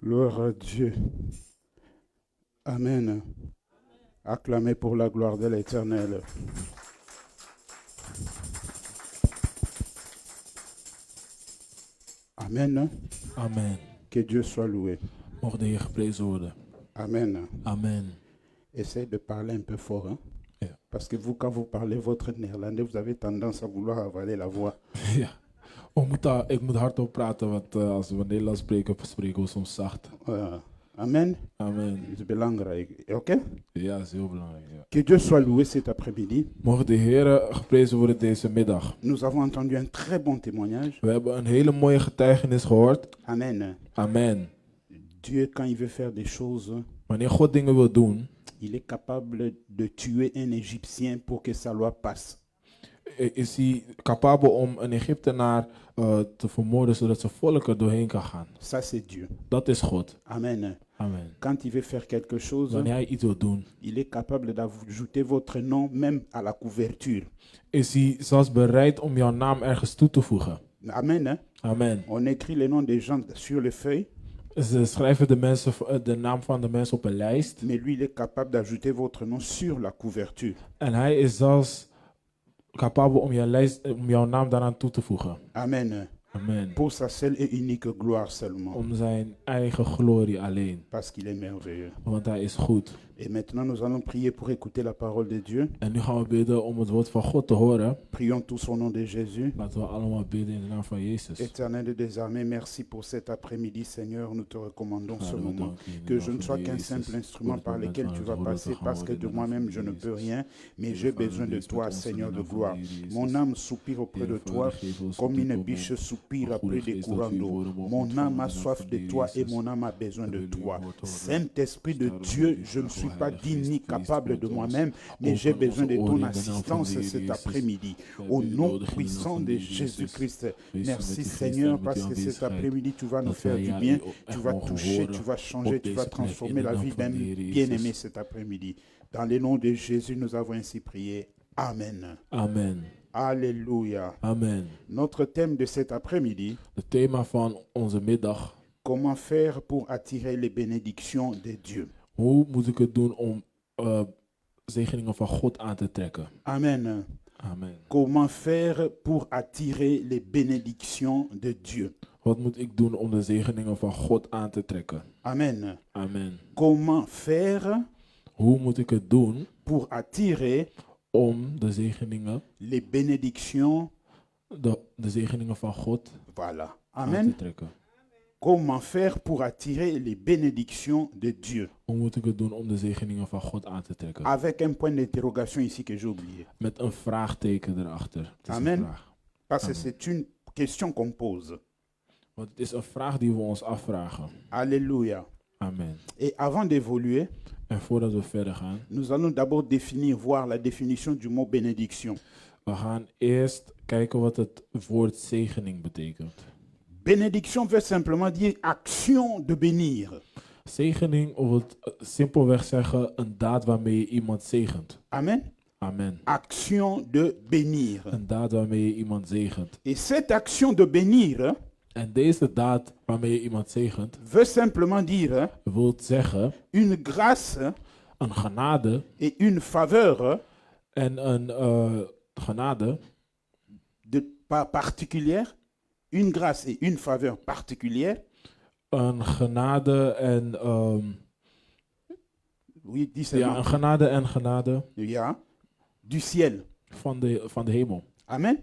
Gloire à Dieu. Amen. Acclamez pour la gloire de l'Éternel. Amen. Amen. Que Dieu soit loué. Mocht de Heer geprezen worden. Amen. Amen. Essayez de parler un peu fort. Hein? Ja. Parce que vous, quand vous parlez votre néerlandais, vous avez tendance à vouloir avaler la voix. Ja. Ik moet hardop praten, want als we Nederlands spreken, spreken we soms zacht. Amen. Amen. Het is belangrijk. Ok? Ja, dat is heel belangrijk. Ja. Que Dieu soit loué cet après-midi. Mocht de Heer geprezen worden deze middag. Nous avons entendu un très bon témoignage. We hebben een hele mooie getuigenis gehoord. Amen. Amen. Dieu, quand il veut faire des choses, Wanneer God dingen wil doen, il est capable de tuer un Égyptien pour que sa loi passe. is hij capabel om een Egyptenaar te vermoorden, zodat zijn volk er doorheen kan gaan. Ça, c'est Dieu. Dat is God. Amen. Amen. Quand il veut faire quelque chose, Wanneer hij iets wil doen, il est capable d'ajouter votre nom même à la couverture. is hij zelfs bereid om jouw naam ergens toe te voegen. Amen. Hein? Amen. On écrit les noms des gens sur les feuilles, Ze schrijven de naam van de mensen op een lijst. mais lui, il est capable d'ajouter votre nom sur la couverture. En hij is zelfs capabel om jouw naam daaraan toe te voegen. Amen. Amen. Pour sa seule et unique gloire seulement. Om zijn eigen glorie alleen. Parce qu'il est merveilleux. Want hij is goed. Et maintenant, nous allons prier pour écouter la parole de Dieu. En nu gaan we bidden om het woord van God te horen. Prions tous au nom de Jésus. Laten we allemaal bidden in de naam van Jezus. Éternel des armées, merci pour cet après-midi, Seigneur. Nous te recommandons ce Vader, we moment. danken je in de Que naam je ne van sois qu'un Jezus. simple instrument Voor het par moment lequel van tu het vas woord passer, te gaan parce que worden de in de naam moi-même, van je ne peux Jezus. rien, mais Heer j'ai Vader, besoin de wees met toi, ons in de Seigneur de naam van gloire. de Heer Jezus. Mon âme soupire auprès de Heer toi, Vader, geef ons comme diep une op biche ons. soupire Een après goede des geest dat courants u d'eau. woorden mogen Mon ontvangen âme in a de naam soif van de de toi et Jezus. mon âme a besoin We de willen uw toi. woord horen. Saint-Esprit de Daarom Dieu, bid ik je ne graag, suis o pas Heilige digne ni Geest, wees capable met de ons. moi-même, mais j'ai Open besoin onze de oren ton in de naam van de assistance Heer cet Jezus. après-midi. We Au hebben u nom nodig in de naam puissant van de de Heer Jezus. Jésus-Christ. Wees met Merci uw geest Seigneur, en met parce uw que cet aanwezigheid. après-midi, tu vas nous Dat faire wij du ja, bien. u Tu echt vas mogen toucher, tu horen vas changer, op tu deze vas plek in transformer de la naam vie van d'un de Heer bien-aimé Jezus. cet après-midi. Dans le nom de Jésus, nous avons ainsi prié. Amen. Amen. Alléluia. Amen. Notre thème de cet après-midi, Het thema van onze middag. comment faire pour attirer les bénédictions de Dieu. Hoe moet ik het doen om zegeningen van God aan te trekken? Amen. Amen. Comment faire pour attirer les bénédictions de Dieu. Wat moet ik doen om de zegeningen van God aan te trekken? Amen. Amen. Comment faire Hoe moet ik het doen pour attirer om de zegeningen, les bénédictions. de zegeningen van God Voilà. aan te Amen. trekken? Comment faire pour attirer les bénédictions de Dieu. Hoe moet ik het doen om de zegeningen van God aan te trekken? Avec un point d'interrogation ici que j'ai oublié. Met een vraagteken erachter. Het is Amen. een vraag. Parce que Amen. c'est une question qu'on pose. Want het is een vraag die we ons afvragen. Alléluia. Amen. Et avant d'évoluer, En voordat we verder gaan, nous allons d'abord voir la définition du mot bénédiction. we gaan eerst kijken wat het woord zegening betekent. Bénédiction veut simplement dire action de bénir. Zegening, of het simpelweg zeggen, een daad waarmee je iemand zegent. Amen. Amen. Action de bénir. Een daad waarmee je iemand zegent. Et cette action de bénir En deze daad waarmee je iemand zegent, veut simplement dire wil zeggen une grâce een genade et une faveur en een genade particulière, une grâce et une faveur particulière. een genade en Oui, dis ja, seulement. een genade en genade Ja, du ciel. van de hemel. Amen.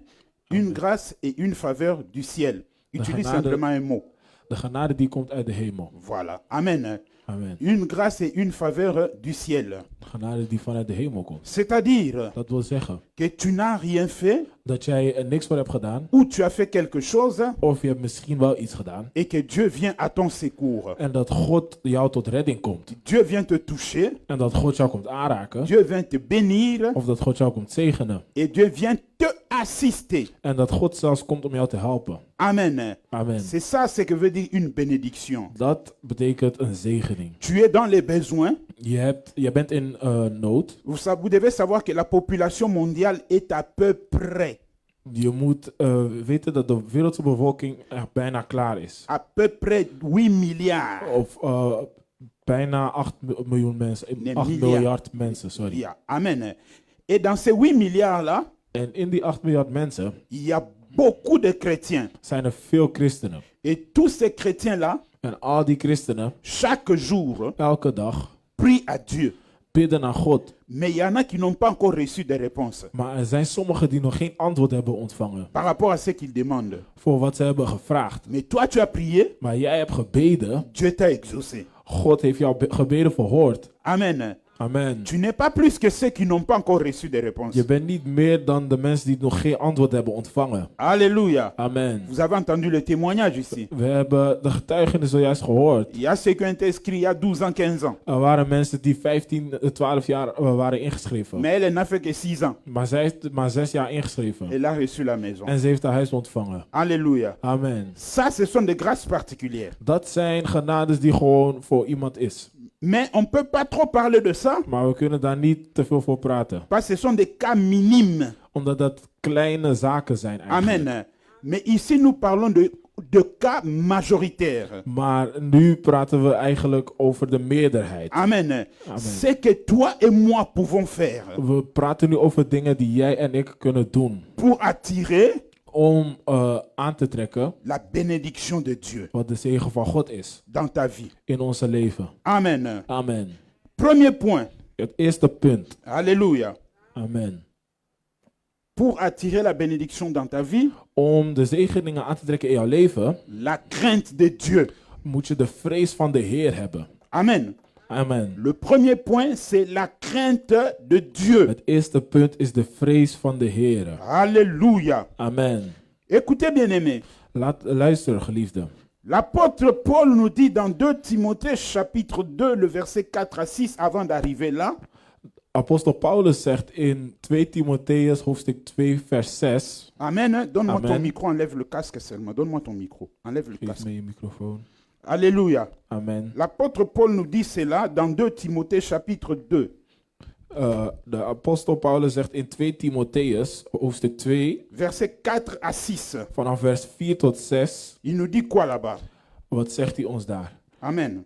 Une Amen. grâce et une faveur du ciel. Utilise genade- simplement un mot. De genade die komt uit de hemel. Voilà. Amen. Amen. Une grâce et une faveur du ciel. Genade die vanuit de hemel komt. C'est-à-dire Dat wil zeggen que tu n'as rien fait dat jij er niks voor hebt gedaan, ou tu as fait quelque chose of je hebt misschien wel iets gedaan, et que Dieu vient à ton secours. en dat God jou tot redding komt. Dieu vient te toucher, En dat God jou komt aanraken, Dieu vient te bénir of dat God jou komt zegenen. et Dieu vient te assister. En dat God zelfs komt om jou te helpen. Amen. Amen. C'est ça ce que veut dire une bénédiction. Dat betekent een zegening. Tu es dans les besoins. Je bent in nood. Vous devez savoir que la population mondiale est à peu près Je moet weten dat de wereldse bevolking echt bijna klaar is. À peu près 8 milliards. Of bijna 8 miljoen mensen. Nee, 8 miljard. miljard mensen, sorry. Yeah. Amen. Et dans ces 8 milliards-là, En in die 8 miljard mensen il y a beaucoup de chrétiens. zijn er veel christenen. Et tous ces chrétiens-là, En al die christenen, chaque jour, elke dag, prient à Dieu. bidden naar God. Mais il y en a qui n'ont pas encore reçu de réponses Maar er zijn sommigen die nog geen antwoord hebben ontvangen par rapport à ce qu'ils demandent. voor wat ze hebben gevraagd. Mais toi, tu as prié, Maar jij hebt gebeden, Dieu t'a exaucé. God heeft jouw gebeden verhoord. Amen. Amen. Tu n'es pas plus que ceux qui n'ont pas encore reçu de réponses. Je bent niet meer dan de mensen die nog geen antwoord hebben ontvangen. Alléluia. Amen. Vous avez entendu le témoignage ici. We hebben de getuigenis zojuist gehoord. Il y a ceux qui ont été inscrits il y a 12 ans, 15 ans. Er waren mensen die 15, 12 jaar waren ingeschreven. Mais elle n'a fait que 6 ans. Maar zij heeft maar 6 jaar ingeschreven. Elle a reçu la maison. En ze heeft haar huis ontvangen. Alléluia. Amen. Ça, ce sont des grâces particulières. Dat zijn genades die gewoon voor iemand is. Mais on ne peut pas trop parler de ça, Maar we kunnen daar niet te veel voor praten. parce que ce sont des cas minimes. Omdat dat kleine zaken zijn eigenlijk. Amen. Mais ici, nous parlons de cas majoritaires. Maar nu praten we eigenlijk over de meerderheid. Amen. Ce que toi et moi pouvons faire We praten nu over dingen die jij en ik kunnen doen. pour attirer Om aan te trekken la bénédiction de Dieu wat de zegen van God is dans ta vie. in onze leven. Amen. Amen. Premier point. Het eerste punt. Alléluia. Amen. Pour attirer la bénédiction dans ta vie, Om de zegeningen aan te trekken in jouw leven, la crainte de Dieu. moet je de vrees van de Heer hebben. Amen. Amen. Le premier point, c'est la crainte de Dieu. Het eerste punt is de vrees van de Heer. Alléluia. Amen. Écoutez, bien-aimés. Luister, geliefde. L'apôtre Paul nous dit dans 2 Timothée chapitre 2, le verset 4 à 6, avant d'arriver là, Apostel Paulus zegt in 2 Timotheus hoofdstuk 2 vers 6. Amen. Donne-moi Amen. ton micro, enlève le casque seulement. Donne-moi ton micro. Enlève le Geef casque. me je microfoon. Alléluia. Amen. L'apôtre Paul nous dit cela dans 2 Timothée chapitre 2. De apostel Paulus zegt in 2 Timotheus hoofdstuk 2 Verset 4 à 6. vanaf vers 4 tot 6. Il nous dit quoi là-bas? Wat zegt hij ons daar? Amen.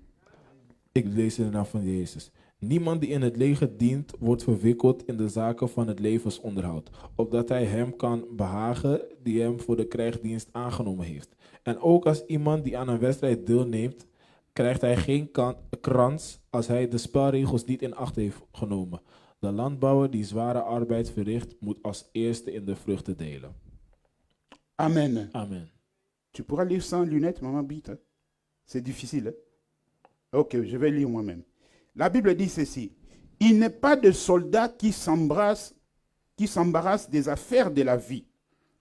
Ik lees in de naam van Jezus. Niemand die in het leger dient, wordt verwikkeld in de zaken van het levensonderhoud, opdat hij hem kan behagen die hem voor de krijgsdienst aangenomen heeft. En ook als iemand die aan een wedstrijd deelneemt, krijgt hij geen krans als hij de spelregels niet in acht heeft genomen. De landbouwer die zware arbeid verricht, moet als eerste in de vruchten delen. Amen. Amen. Tu pourras lire sans lunettes, maman Bite? Hein? C'est difficile. Hein? Ok, je vais lire moi-même. La Bible dit ceci. Il n'est pas de soldat qui s'embarrasse des affaires de la vie,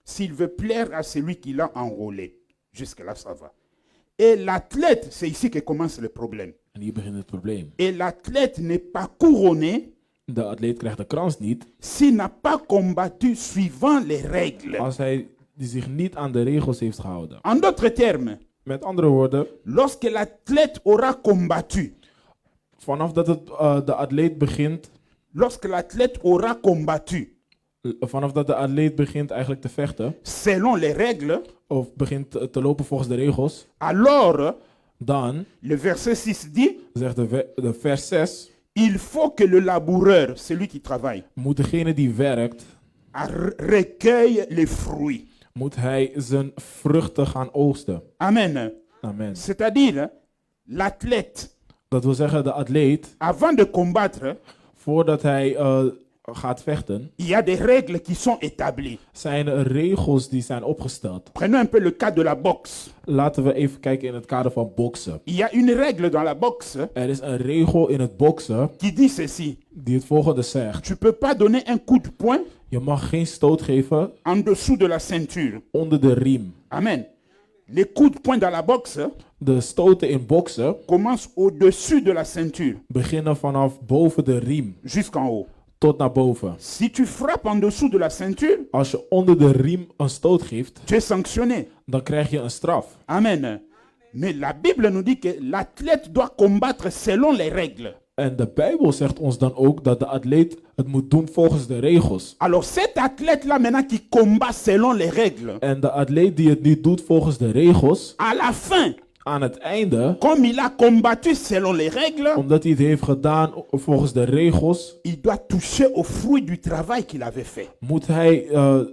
s'il veut plaire à celui qui l'a enrôlé. Jusque-là, ça va. Et l'athlète, c'est ici que commence le problème. En hier begint het probleem. Et l'athlète n'est pas couronné De atleet krijgt de krans niet s'il n'a pas combattu suivant les règles. als hij zich niet aan de regels heeft gehouden. En d'autres termes, Met andere woorden, lorsque l'athlète aura combattu, vanaf dat de atleet begint, lorsque l'athlète aura combattu, vanaf dat de atleet begint eigenlijk te vechten, selon les règles, of begint te lopen volgens de regels, alors, dan, le verset 6 dit, zegt de vers 6, il faut que le laboureur, celui qui travaille, moet degene die werkt, recueille les fruits. moet hij zijn vruchten gaan oogsten. Amen. Amen. C'est-à-dire, l'athlète, Dat wil zeggen, de atleet, avant de combattre, voordat hij gaat vechten, il y a des règles qui sont établies. zijn er regels die zijn opgesteld. Prenons un peu le cas de la boxe. Laten we even kijken in het kader van boksen. Il y a une règle dans la boxe Er is een regel in het boksen qui dit ceci. die het volgende zegt. Tu ne peux pas donner un coup de poing Je mag geen stoot geven en dessous de la ceinture. onder de riem. Amen. Les coups de poing dans la boxe De stoten in boksen commencent au-dessus de la ceinture beginnen vanaf boven de riem jusqu'en haut. tot naar boven. Si tu frappes en dessous de la ceinture, Als je onder de riem een stoot geeft, tu es sanctionné. dan krijg je een straf. Amen. Mais la Bible nous dit que l'athlète doit combattre selon les règles. En de Bijbel zegt ons dan ook dat de atleet het moet doen volgens de regels. Alors cet athlète-là maintenant qui combat selon les règles, En de atleet die het niet doet volgens de regels, à la fin, aan het einde, comme il a combattu selon les règles, omdat hij het heeft gedaan volgens de regels, il doit toucher au fruit du travail qu'il avait fait. moet hij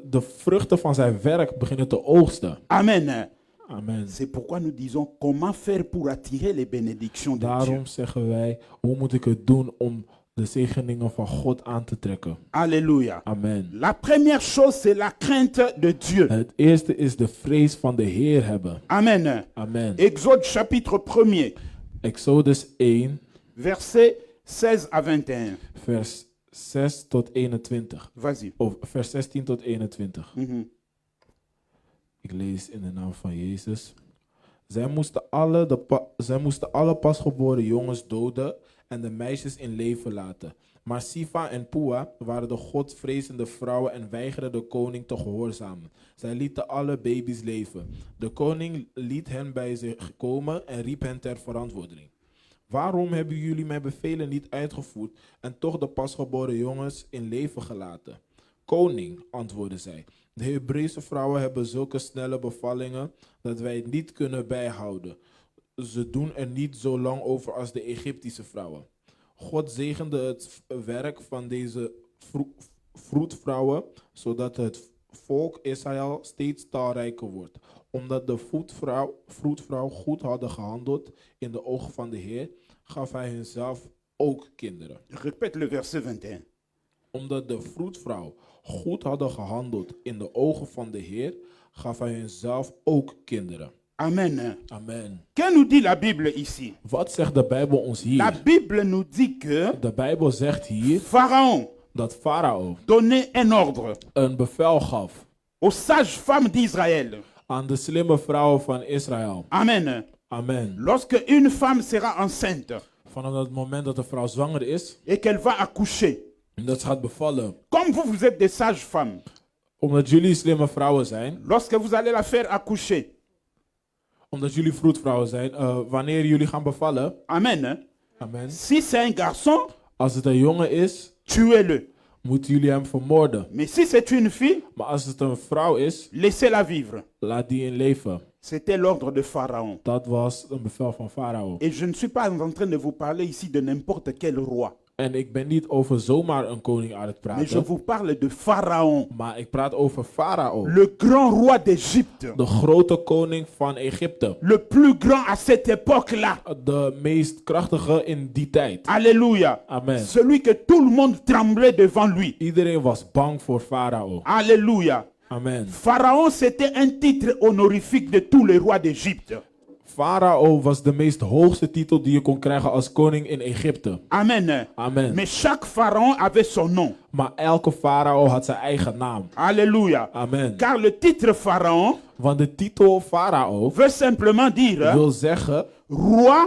de vruchten van zijn werk beginnen te oogsten. Amen. Amen. C'est pourquoi nous disons comment faire pour attirer les bénédictions de Dieu. Daarom zeggen wij, hoe moet ik het doen om de zegeningen van God aan te trekken? Alléluia. Amen. La première chose, c'est la crainte de Dieu. Het eerste is de vrees van de Heer hebben. Amen. Amen. Exode chapitre 1er, Exodus 1, verset 16 à 21. vers 6 tot 21. Vas-y. Of vers 16 tot 21. Mhm. Ik lees in de naam van Jezus. Zij moesten alle pasgeboren jongens doden en de meisjes in leven laten. Maar Sifa en Pua waren de godvrezende vrouwen en weigerden de koning te gehoorzamen. Zij lieten alle baby's leven. De koning liet hen bij zich komen en riep hen ter verantwoording. Waarom hebben jullie mijn bevelen niet uitgevoerd en toch de pasgeboren jongens in leven gelaten? Koning, antwoordde zij, de Hebreeuwse vrouwen hebben zulke snelle bevallingen dat wij het niet kunnen bijhouden. Ze doen er niet zo lang over als de Egyptische vrouwen. God zegende het werk van deze vroedvrouwen, zodat het volk Israël steeds talrijker wordt. Omdat de vroedvrouw goed hadden gehandeld in de ogen van de Heer, gaf hij hunzelf ook kinderen. Répète le verset 21. Omdat de vroedvrouw goed hadden gehandeld in de ogen van de Heer, gaf hij hunzelf ook kinderen. Amen. Amen. Que nous dit la Bible ici? Wat zegt de Bijbel ons La hier? Bible nous dit que De Bijbel zegt hier Pharaon dat Farao donnait un ordre een bevel gaf aux sages femmes d'Israël. aan de slimme vrouwen van Israël. Amen. Amen. Lorsque une femme sera enceinte Vanaf het moment dat de vrouw zwanger is et qu'elle va accoucher, en dat ze gaat bevallen, comme vous êtes des sages femmes, omdat jullie slimme vrouwen zijn, lorsque vous allez la faire accoucher, omdat jullie vroedvrouwen zijn, wanneer jullie gaan bevallen, amen. amen, Si c'est un garçon, als het een jongen is, tuez-le. moeten jullie hem vermoorden. Mais si c'est une fille, Maar als het een vrouw is, laissez-la vivre. laat die in leven. C'était l'ordre de Pharaon. Dat was een bevel van Farao. Et je ne suis pas en train de vous parler ici de n'importe quel roi, En ik ben niet over zomaar een koning aan het mais je praten, vous parle de Pharaon, maar ik praat over Farao, le grand roi d'Égypte, de grote koning van Egypte. le plus grand à cette époque-là. De meest krachtige in die tijd. Alléluia. Amen. Celui que tout le monde tremblait devant lui. Iedereen was bang voor Farao. Alléluia. Amen. Pharaon, c'était un titre honorifique de tous les rois d'Égypte. Farao was de meest hoogste titel die je kon krijgen als koning in Egypte. Amen. Amen. Mais chaque pharaon avait son nom. Maar elke farao had zijn eigen naam. Alléluia. Amen. Car le titre pharaon Want de titel farao veut simplement dire wil zeggen roi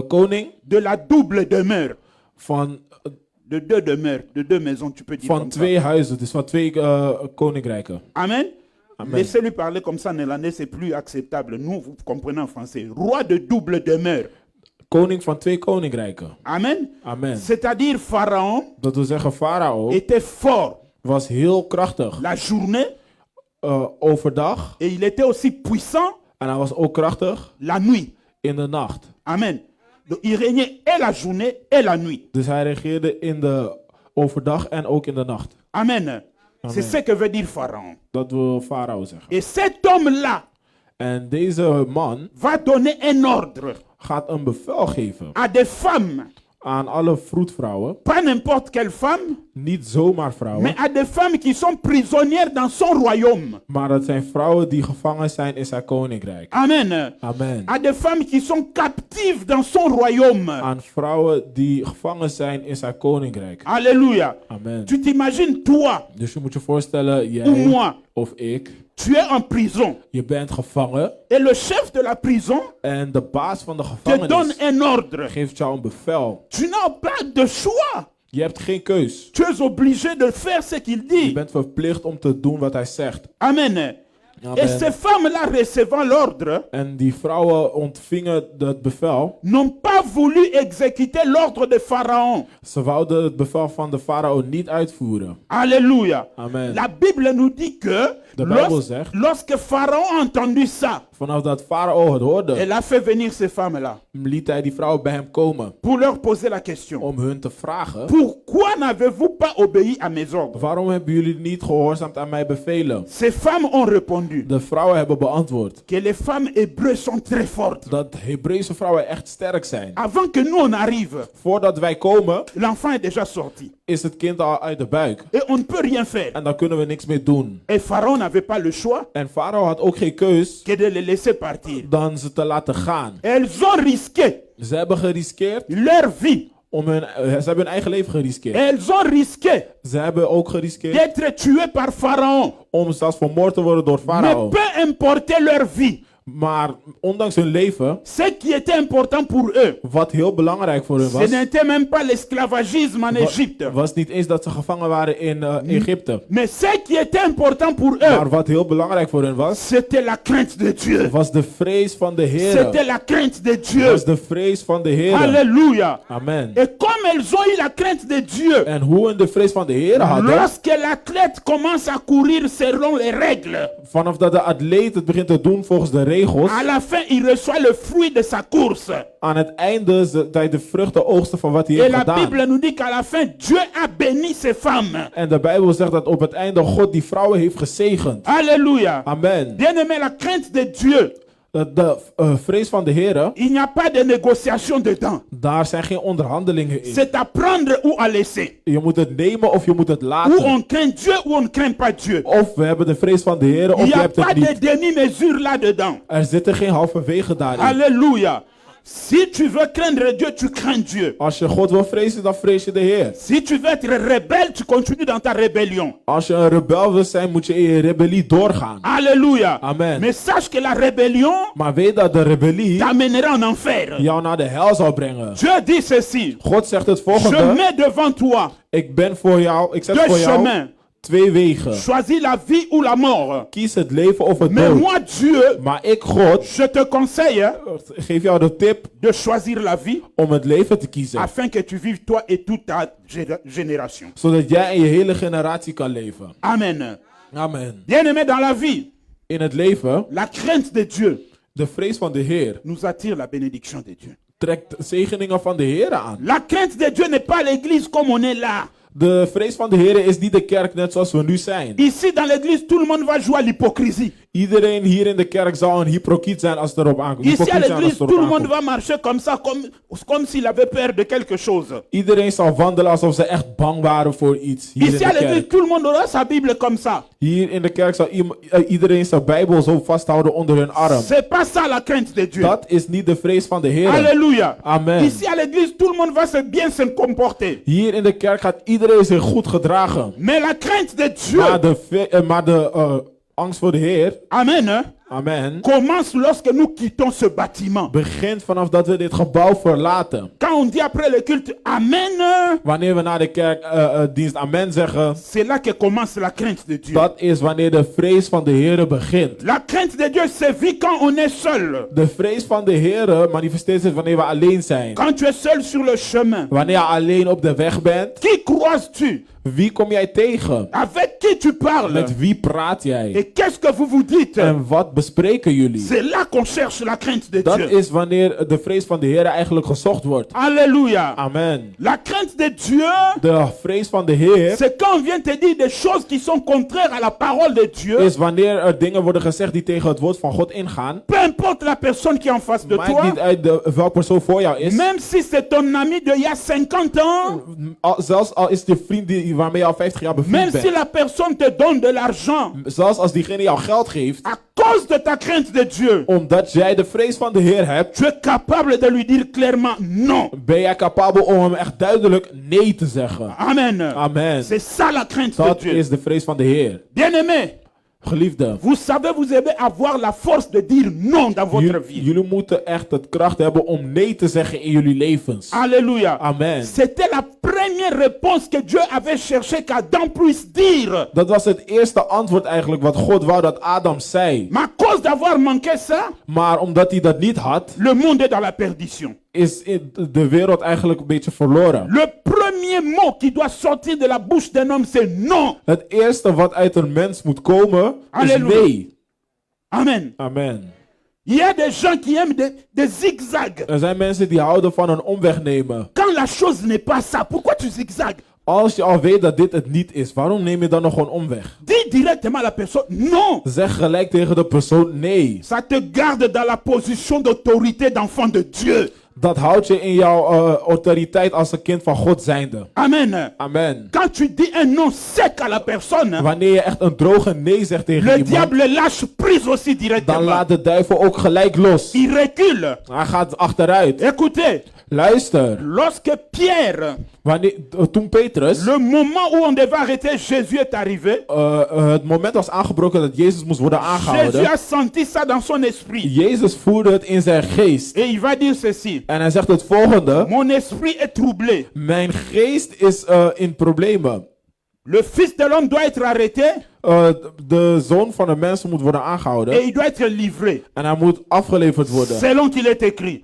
koning de la double demeure. van, De deux maisons, tu peux dire van comme ça. twee huizen, dus van twee koninkrijken. Amen. Amen. Laissez-lui parler comme ça en néerlandais, c'est plus acceptable. Nous, vous comprenez en français. Roi de double demeure. Koning van twee koninkrijken. Amen. Amen. C'est-à-dire Pharaon Dat wil zeggen, farao était fort was heel krachtig la journée overdag. et il était aussi puissant En hij was ook krachtig la nuit. in de nacht. Amen. Donc, il régnait et la journée et la nuit. Dus hij regeerde in de overdag en ook in de nacht. Amen. C'est ce que veut dire Pharaon. Dat wil farao zeggen. Et cet homme-là En deze man va donner un ordre gaat een bevel geven à des femmes, aan alle vroedvrouwen. pas n'importe quelle femme, Niet zomaar vrouwen, mais à des femmes qui sont prisonnières dans son royaume. maar dat zijn vrouwen die gevangen zijn in zijn koninkrijk. Amen. Amen. À des femmes qui sont captives dans son royaume. Aan vrouwen die gevangen zijn in zijn koninkrijk. Alléluia. Amen. Tu t'imagines, toi Dus je moet je voorstellen, ou jij moi, of ik, tu es en prison. je bent gevangen Et le chef de la prison en de baas van de te donne gevangenis un ordre. geeft jou een bevel. Tu n'as pas de choix. Je hebt geen keus. Tu es obligé de faire ce qu'il Je dit. bent verplicht om te doen wat hij zegt. Amen. Amen. Et ces femmes-là recevant l'ordre En die vrouwen ontvingen het bevel. n'ont pas voulu exécuter l'ordre de Pharaon. Ze wouden het bevel van de farao niet uitvoeren. Alléluia. Amen. La Bible nous dit que De Bijbel zegt, lorsque Pharaon a entendu ça, vanaf dat farao het hoorde, elle a fait venir ces femmes-là liet hij die vrouwen bij hem komen pour leur poser la question. om hun te vragen: Pourquoi n'avez-vous pas obéi à mes ordres? waarom hebben jullie niet gehoorzaamd aan mijn bevelen? Ces femmes ont répondu De vrouwen hebben beantwoord que les femmes hébreues sont très fortes. dat Hebreeuwse vrouwen echt sterk zijn. Avant que nous on arrive, Voordat wij komen, l'enfant est déjà sorti. is het kind al uit de buik. Et on ne peut rien faire. En dan kunnen we niks meer doen. Et Pharaon n'avait pas le choix En farao had ook geen keus que de les laisser partir. dan ze te laten gaan. Elles ont risqué Ze hebben geriskeerd leur vie. ze hebben hun eigen leven geriskeerd. Elles ont risqué Ze hebben ook geriskeerd d'être tuées par Pharaon. om zelfs vermoord te worden door Mais farao. peu importe leur vie, Maar ondanks hun leven, ce qui était important pour eux, wat heel belangrijk voor hun ce was, n'était même pas l'esclavagisme en Égypte. was niet eens dat ze gevangen waren in Egypte. Mais ce qui était important pour Maar eux, wat heel belangrijk voor hun was, c'était la crainte de Dieu. was de vrees van de C'était Heer. la crainte de Dieu. Was de vrees van de Heer. Alléluia. Amen. Et comme elles ont eu la crainte de Dieu, En hoe hun de vrees van de Heer hadden, lorsque l'athlète commence à courir selon les règles, vanaf dat de atleet het begint te doen volgens de regels, à la fin il reçoit le fruit de sa course. aan het einde dat hij de vruchten oogsten van wat hij Et heeft la gedaan. Bible nous dit qu'à la fin, Dieu a béni ces femmes. En de Bijbel zegt dat op het einde God die vrouwen heeft gezegend. Alléluia. Amen. Bien-aimé, la crainte de Dieu, De vrees van de Heer, il n'y a pas de négociation dedans. daar zijn geen onderhandelingen in. C'est à prendre ou à laisser. Je moet het nemen of je moet het Ou laten. on craint Dieu ou on ne craint pas Dieu. Of we hebben de vrees van de Heer Il of n'y je a hebt het pas de niet. demi-mesure là-dedans. Er zitten geen halverwege daarin. Alléluia. Si tu veux craindre Dieu, tu crains Dieu. Als je God wil vrezen, dan vrees je de Heer. Si tu veux être rebelle, tu continues dans ta rébellion. Als je een rebel wil zijn, moet je in je rebellie doorgaan. Alléluia. Amen. Mais sache que la rébellion Maar weet dat de rebellie t'amènera en enfer. jou naar de hel zal brengen. Dieu dit ceci. God zegt het Je volgende. mets devant toi Ik ben voor jou, ik zet voor deux jou chemins. 2 wegen. Choisis la vie ou la mort. Kies het leven of het Mais dood. moi, Dieu, Maar ik, God, je te conseille geef jou de tip de choisir la vie om het leven te kiezen. afin que tu vives toi et toute ta génération. Zodat jij en je hele generatie kan leven. Amen. Amen. Bien-aimé, dans la vie, In het leven, la crainte de Dieu de vrees van de Heer nous attire la bénédiction de Dieu. trekt zegeningen van de Heer aan. La crainte de Dieu n'est pas l'église comme on est là. De vrees van de Heer is niet de kerk net zoals we nu zijn. Ici, dans l'église, tout le monde va jouer à l'hypocrisie. Iedereen hier in de kerk zal een hypocriet zijn als het erop aankomt. Ici, à Hypocriet zijn als l'église, het tout erop le monde aankomt. va marcher comme ça, comme s'il avait peur de quelque chose. Iedereen zal wandelen alsof ze echt bang waren voor iets. Hier in Ici, à de l'église, kerk. tout le monde aura sa Bible comme ça. Hier in de kerk zal iedereen zijn Bijbel zo vasthouden onder hun arm. C'est pas ça la crainte de Dieu. Dat is niet de vrees van de Heer. Alléluia. Amen. Ici, à l'église, tout le monde va bien se comporter. Hier in de kerk gaat iedereen zich goed gedragen. Mais la crainte de Dieu, Maar de angst voor de Heer, amen, hein, amen, commence lorsque nous quittons ce bâtiment. begint vanaf dat we dit gebouw verlaten. Quand on dit après le culte Amen, Wanneer we na de kerkdienst amen zeggen, c'est là que commence la crainte de Dieu. dat is wanneer de vrees van de Heer begint. La crainte de Dieu se vit quand on est seul. De vrees van de Heer manifesteert zich wanneer we alleen zijn. Quand tu es seul sur le chemin. Wanneer je alleen op de weg bent, Qui croises-tu? wie kom jij tegen? Avec qui tu parles? Met wie praat jij? Et qu'est-ce que vous vous dites? En wat bespreken jullie? C'est là qu'on cherche la crainte de Dat Dieu. is wanneer de vrees van de Heer eigenlijk gezocht wordt. Alléluia. Amen. La crainte de Dieu, De vrees van de Heer c'est quand on vient te dire des choses qui sont contraires à la parole de Dieu. is wanneer er dingen worden gezegd die tegen het woord van God ingaan. Peu importe la personne qui est en face de Maakt toi. niet uit welke persoon voor jou is. Même si c'est ton ami d'il y a 50 ans. Zelfs al is het je vriend waarmee je al 50 jaar Même bevriend si bent. la personne te donne de l'argent. Zelfs als diegene jou geld geeft. À cause de ta crainte de Dieu. Omdat jij de vrees van de Heer hebt. Tu es capable de lui dire clairement non. Ben jij capabel om hem echt duidelijk nee te zeggen. Amen. Amen. C'est ça la crainte de Dat Dieu. is de vrees van de Heer. Bien-aimé, Geliefden, Vous savez, vous devez avoir la force de dire non dans votre vie. jullie moeten echt het kracht hebben om nee te zeggen in jullie levens. Alléluia. Amen. C'était la première réponse que Dieu avait cherché qu'Adam puisse dire. Dat was het eerste antwoord eigenlijk wat God wou dat Adam zei. Mais à cause d'avoir manqué ça, Maar omdat hij dat niet had, le monde est dans la perdition. is de wereld eigenlijk een beetje verloren. Le premier mot qui doit sortir de la bouche d'un homme, c'est non. Het eerste wat uit een mens moet komen is Halleluja. nee. Amen. Amen. Il y a des gens qui aiment des zigzags. Er zijn mensen die houden van een omweg nemen. Quand la chose n'est pas ça, pourquoi tu zigzags? Als je al weet dat dit het niet is, waarom neem je dan nog een omweg? Dis directement à la personne non. Zeg gelijk tegen de persoon nee. Ça te garde dans la position d'autorité d'enfant de Dieu. Dat houdt je in jouw autoriteit als een kind van God zijnde. Amen. Amen. Quand tu dis un non sec à la personne, Wanneer je echt een droge nee zegt tegen le iemand, diable lâche prise aussi dan directement. laat de duivel ook gelijk los. Il recule. Hij gaat achteruit. Écoutez, Luister, lorsque Pierre, toen Petrus, le moment où on devait arrêter Jésus est arrivé, het moment was aangebroken dat Jezus moest worden Jésus aangehouden. a senti ça dans son esprit. Jezus voerde het in zijn geest. Et il va dire ceci. En hij zegt het volgende. Mon esprit est troublé. Mijn geest is in problemen. Le Fils de l'homme doit être arrêté De zoon van de mensen moet worden aangehouden. et il doit être livré. En hij moet afgeleverd worden. Selon qu'il est écrit.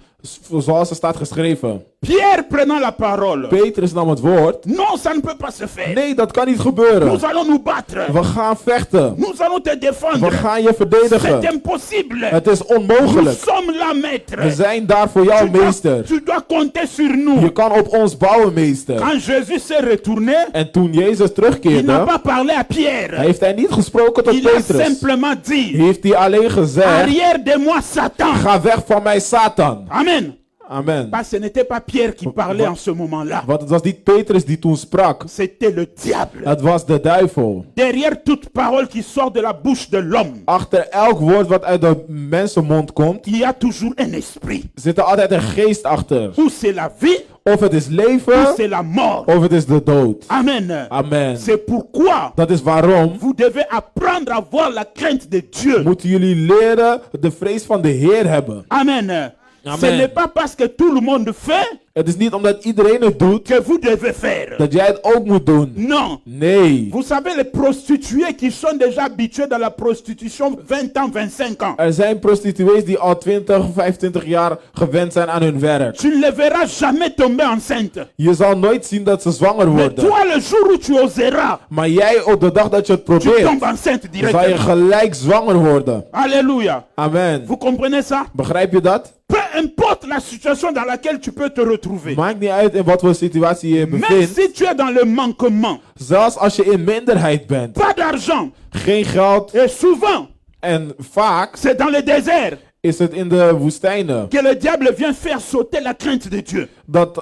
Zoals er staat geschreven. Pierre prenant la parole. Petrus nam het woord. Non, ça ne peut pas se faire. Nee, dat kan niet gebeuren. Nous allons nous battre. We gaan vechten. Nous allons te We défendre. gaan je C'est verdedigen. impossible. Het is Nous onmogelijk. sommes là, maître. We zijn daar voor jou, meester. Tu dois compter sur Je nous. kan op ons bouwen, meester. Quand Jésus s'est retourné, En toen Jezus il n'a terugkeerde, pas parlé à Pierre. heeft hij niet gesproken tot Il a Petrus. simplement dit, Heeft hij alleen gezegd, arrière de moi, Satan. ga weg van mij, Satan. Amen. Amen. Parce que ce n'était pas Pierre qui parlait en ce moment-là. Want het was niet Petrus die toen sprak. C'était le diable. Het was de duivel. Derrière toute parole qui sort de la bouche de l'homme, Achter elk woord wat uit de mensenmond komt, il y a toujours un esprit. zit er altijd een geest achter. Ou c'est la vie, Of het is ou leven, c'est la mort. of het is de dood. Amen. Amen. C'est pourquoi Dat is waarom vous devez apprendre à voir la crainte de Dieu. moeten jullie leren de vrees van de Heer hebben. Amen. Ce Amen. n'est pas parce que tout le monde fait Het is niet omdat iedereen het doet, que vous devez faire. dat jij het ook moet doen. Non. Nee. Vous savez, les prostituées qui sont déjà habituées dans la prostitution 20 ans, 25 ans. Er zijn prostituees die al 20, 25 jaar gewend zijn aan hun werk. Tu ne les verras jamais tomber enceinte. Je zal nooit zien dat ze zwanger Mais worden. toi, le jour où tu oseras, Maar jij op de dag dat je het tu probeert, tombes enceinte zal je directement. gelijk zwanger worden. Alléluia. Amen. Vous comprenez ça? Begrijp je dat? Peu importe la situation dans laquelle tu peux te retrouver. Maakt niet uit in wat voor situatie je je Même bevindt. si tu es dans le manquement, Zelfs als je in minderheid bent. pas d'argent, Geen geld. et souvent, En vaak c'est dans le désert is het in de woestijnen. que le diable vient faire sauter la crainte de Dieu. Dat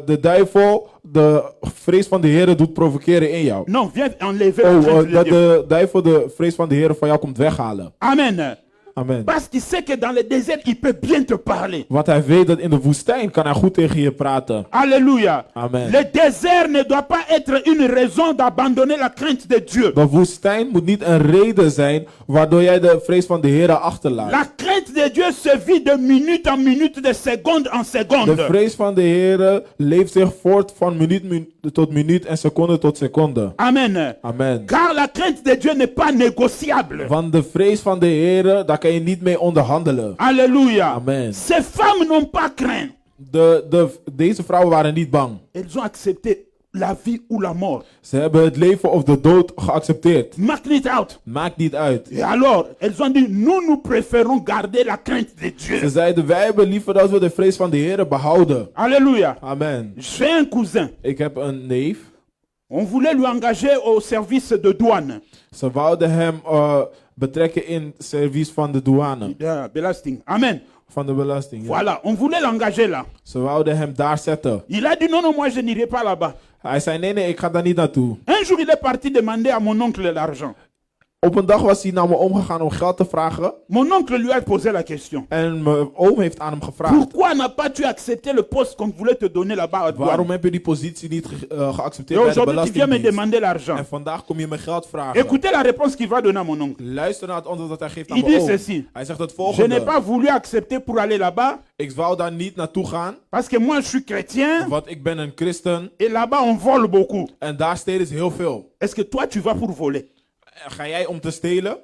de duivel de vrees van de Heer doet provoceren in jou. Non, viens enlever la crainte de Dat Dieu. de duivel de vrees van de Heer van jou komt weghalen. Amen. Amen. Parce qu'il sait que dans le désert, il peut bien te parler. Want hij weet dat in de woestijn kan hij goed tegen je praten. Alléluia. Amen. Le désert ne doit pas être une raison d'abandonner la crainte de Dieu. De woestijn moet niet een reden zijn waardoor jij de vrees van de Heer achterlaat. La crainte de Dieu se vit de minute en minute, de seconde en De seconde. vrees van de Heer leeft zich voort van minuut tot minuut en seconde tot seconde. Amen. Amen. Car la crainte de Dieu n'est pas négociable. Want de vrees van de Heer, daar kan je niet mee onderhandelen. Alléluia. Amen. Ces femmes n'ont pas craint. Deze vrouwen waren niet bang. Elles ont accepté la vie ou la mort. Ze hebben het leven of de dood geaccepteerd. Maakt niet uit. Maakt niet uit. Et alors, elles ont dit, nous préférons garder la crainte de Ze Dieu. zeiden, wij hebben liever dat we de vrees van de Heer behouden. Alléluia. Amen. J'ai un cousin. Ik heb een neef. On voulait lui engager au service de douane. Ze wouden hem betrekken in service van de douane. De belasting. Amen. Van de belasting. Ja. Voilà, on voulait l'engager là. Ze wouden hem daar zetten. Il a dit non, non, moi je n'irai pas là-bas. Hij zei, nee, ik ga daar niet naartoe. Un jour, il est parti demander à mon oncle l'argent. Op een dag was hij naar mijn oom gegaan om geld te vragen. Mon oncle lui a posé la question. En mijn oom heeft aan hem gevraagd. Pourquoi n'as pas tu accepté le poste qu'on voulait te donner là-bas à Waarom douane? heb je die positie niet Et geaccepteerd bij de aujourd'hui, tu viens me belastingdienst? demander l'argent. En vandaag kom je me geld vragen. Écoutez la réponse qu'il va donner à mon oncle. Luister naar het antwoord dat hij geeft aan Il mijn dit oom. ceci. Hij zegt het Je volgende. n'ai pas voulu accepter pour aller là-bas Ik wou daar niet naartoe gaan, parce que moi je suis chrétien want ik ben een christen. et là-bas on vole beaucoup. En daar stelen ze heel veel. Est-ce que toi tu vas pour voler? Ga jij om te stelen?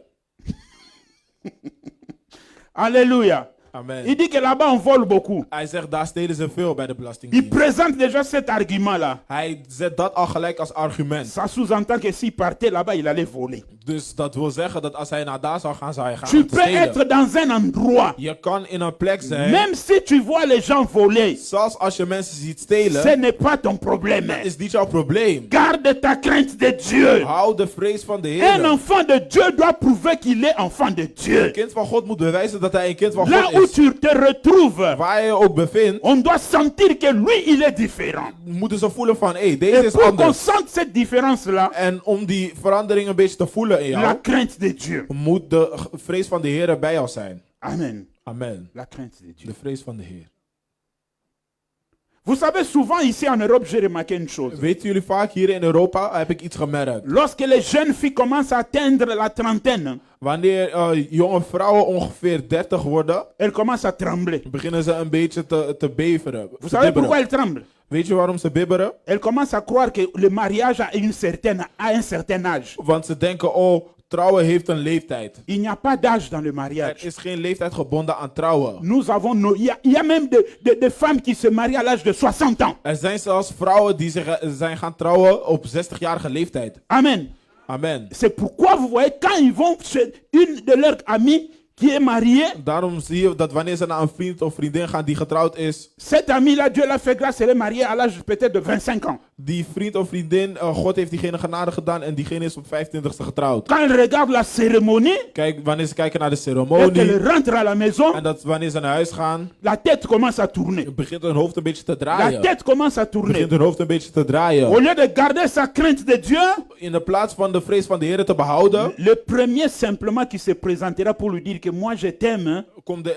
Alléluia. Amen. Il dit que là-bas on vole beaucoup. Hij zegt daar stelen ze veel bij de Il belastingdienst. présente déjà cet argument-là. Hij zet dat al gelijk als argument. Ça sous-entend que s'il partait là-bas, il allait voler. Dus dat wil zeggen dat als hij naar daar zou gaan, zou hij gaan Tu om te peux stelen. être dans un endroit, Je kan in een plek zijn, même si tu vois les gens voler, zelfs als je mensen ziet ce stelen, n'est pas ton problème. is niet jouw probleem. Garde ta crainte de Dieu. Hou de vrees van de Un Heer. enfant de Dieu doit prouver qu'il est enfant de Een Dieu. kind van God moet bewijzen dat hij een kind van Là God où is. tu te retrouves, Waar je je ook bevindt, on doit sentir que lui, il est différent. moeten ze voelen van, hé, deze Et is pour qu'on anders. sente cette différence-là, En om die verandering een beetje te voelen in la jou, crainte de Dieu. moet de vrees van de Heer bij jou zijn. Amen. Amen. La crainte de Dieu. De vrees van de Heer. Vous savez, souvent ici en Europe, j'ai remarqué une chose. Weten jullie vaak, hier in Europa heb ik iets gemerkt. Lorsque les jeunes filles commencent à atteindre la trentaine, Wanneer jonge vrouwen ongeveer 30 worden, elles commencent à trembler. beginnen ze een beetje te beveren. Vous te savez bibberen. pourquoi elles tremblent? Weet je waarom ze bibberen? Elles commencent à croire que le mariage a un certain âge. Want ze denken, oh, trouwen heeft een leeftijd. Il n'y a pas d'âge dans le Er mariage. is geen leeftijd gebonden aan trouwen. Nous avons il y a même des femmes qui se marient à l'âge de 60 ans. Er zijn zelfs vrouwen die zijn gaan trouwen op 60-jarige leeftijd. Amen. Amen. C'est pourquoi vous voyez, quand ils vont chez une de leurs amies qui est mariée, Daarom zie je dat wanneer ze naar een vriend of vriendin gaan die getrouwd is, cette amie-là, Dieu l'a fait grâce, elle est mariée à l'âge peut-être de 25 ans. die vriend of vriendin, God heeft diegene genade gedaan en diegene is op 25ste getrouwd. Quand elle regarde la cérémonie Kijk, wanneer ze kijken naar de et ceremonie qu'elle rentre à la maison, en dat wanneer ze naar huis gaan, la tête commence à tourner. begint hun hoofd een beetje te La draaien. tête commence à tourner. Begint hun hoofd een beetje te draaien. Au lieu de garder sa crainte de Dieu, In de plaats van de vrees van de Heer te behouden, le premier simplement qui se présentera pour lui dire que moi je t'aime. komt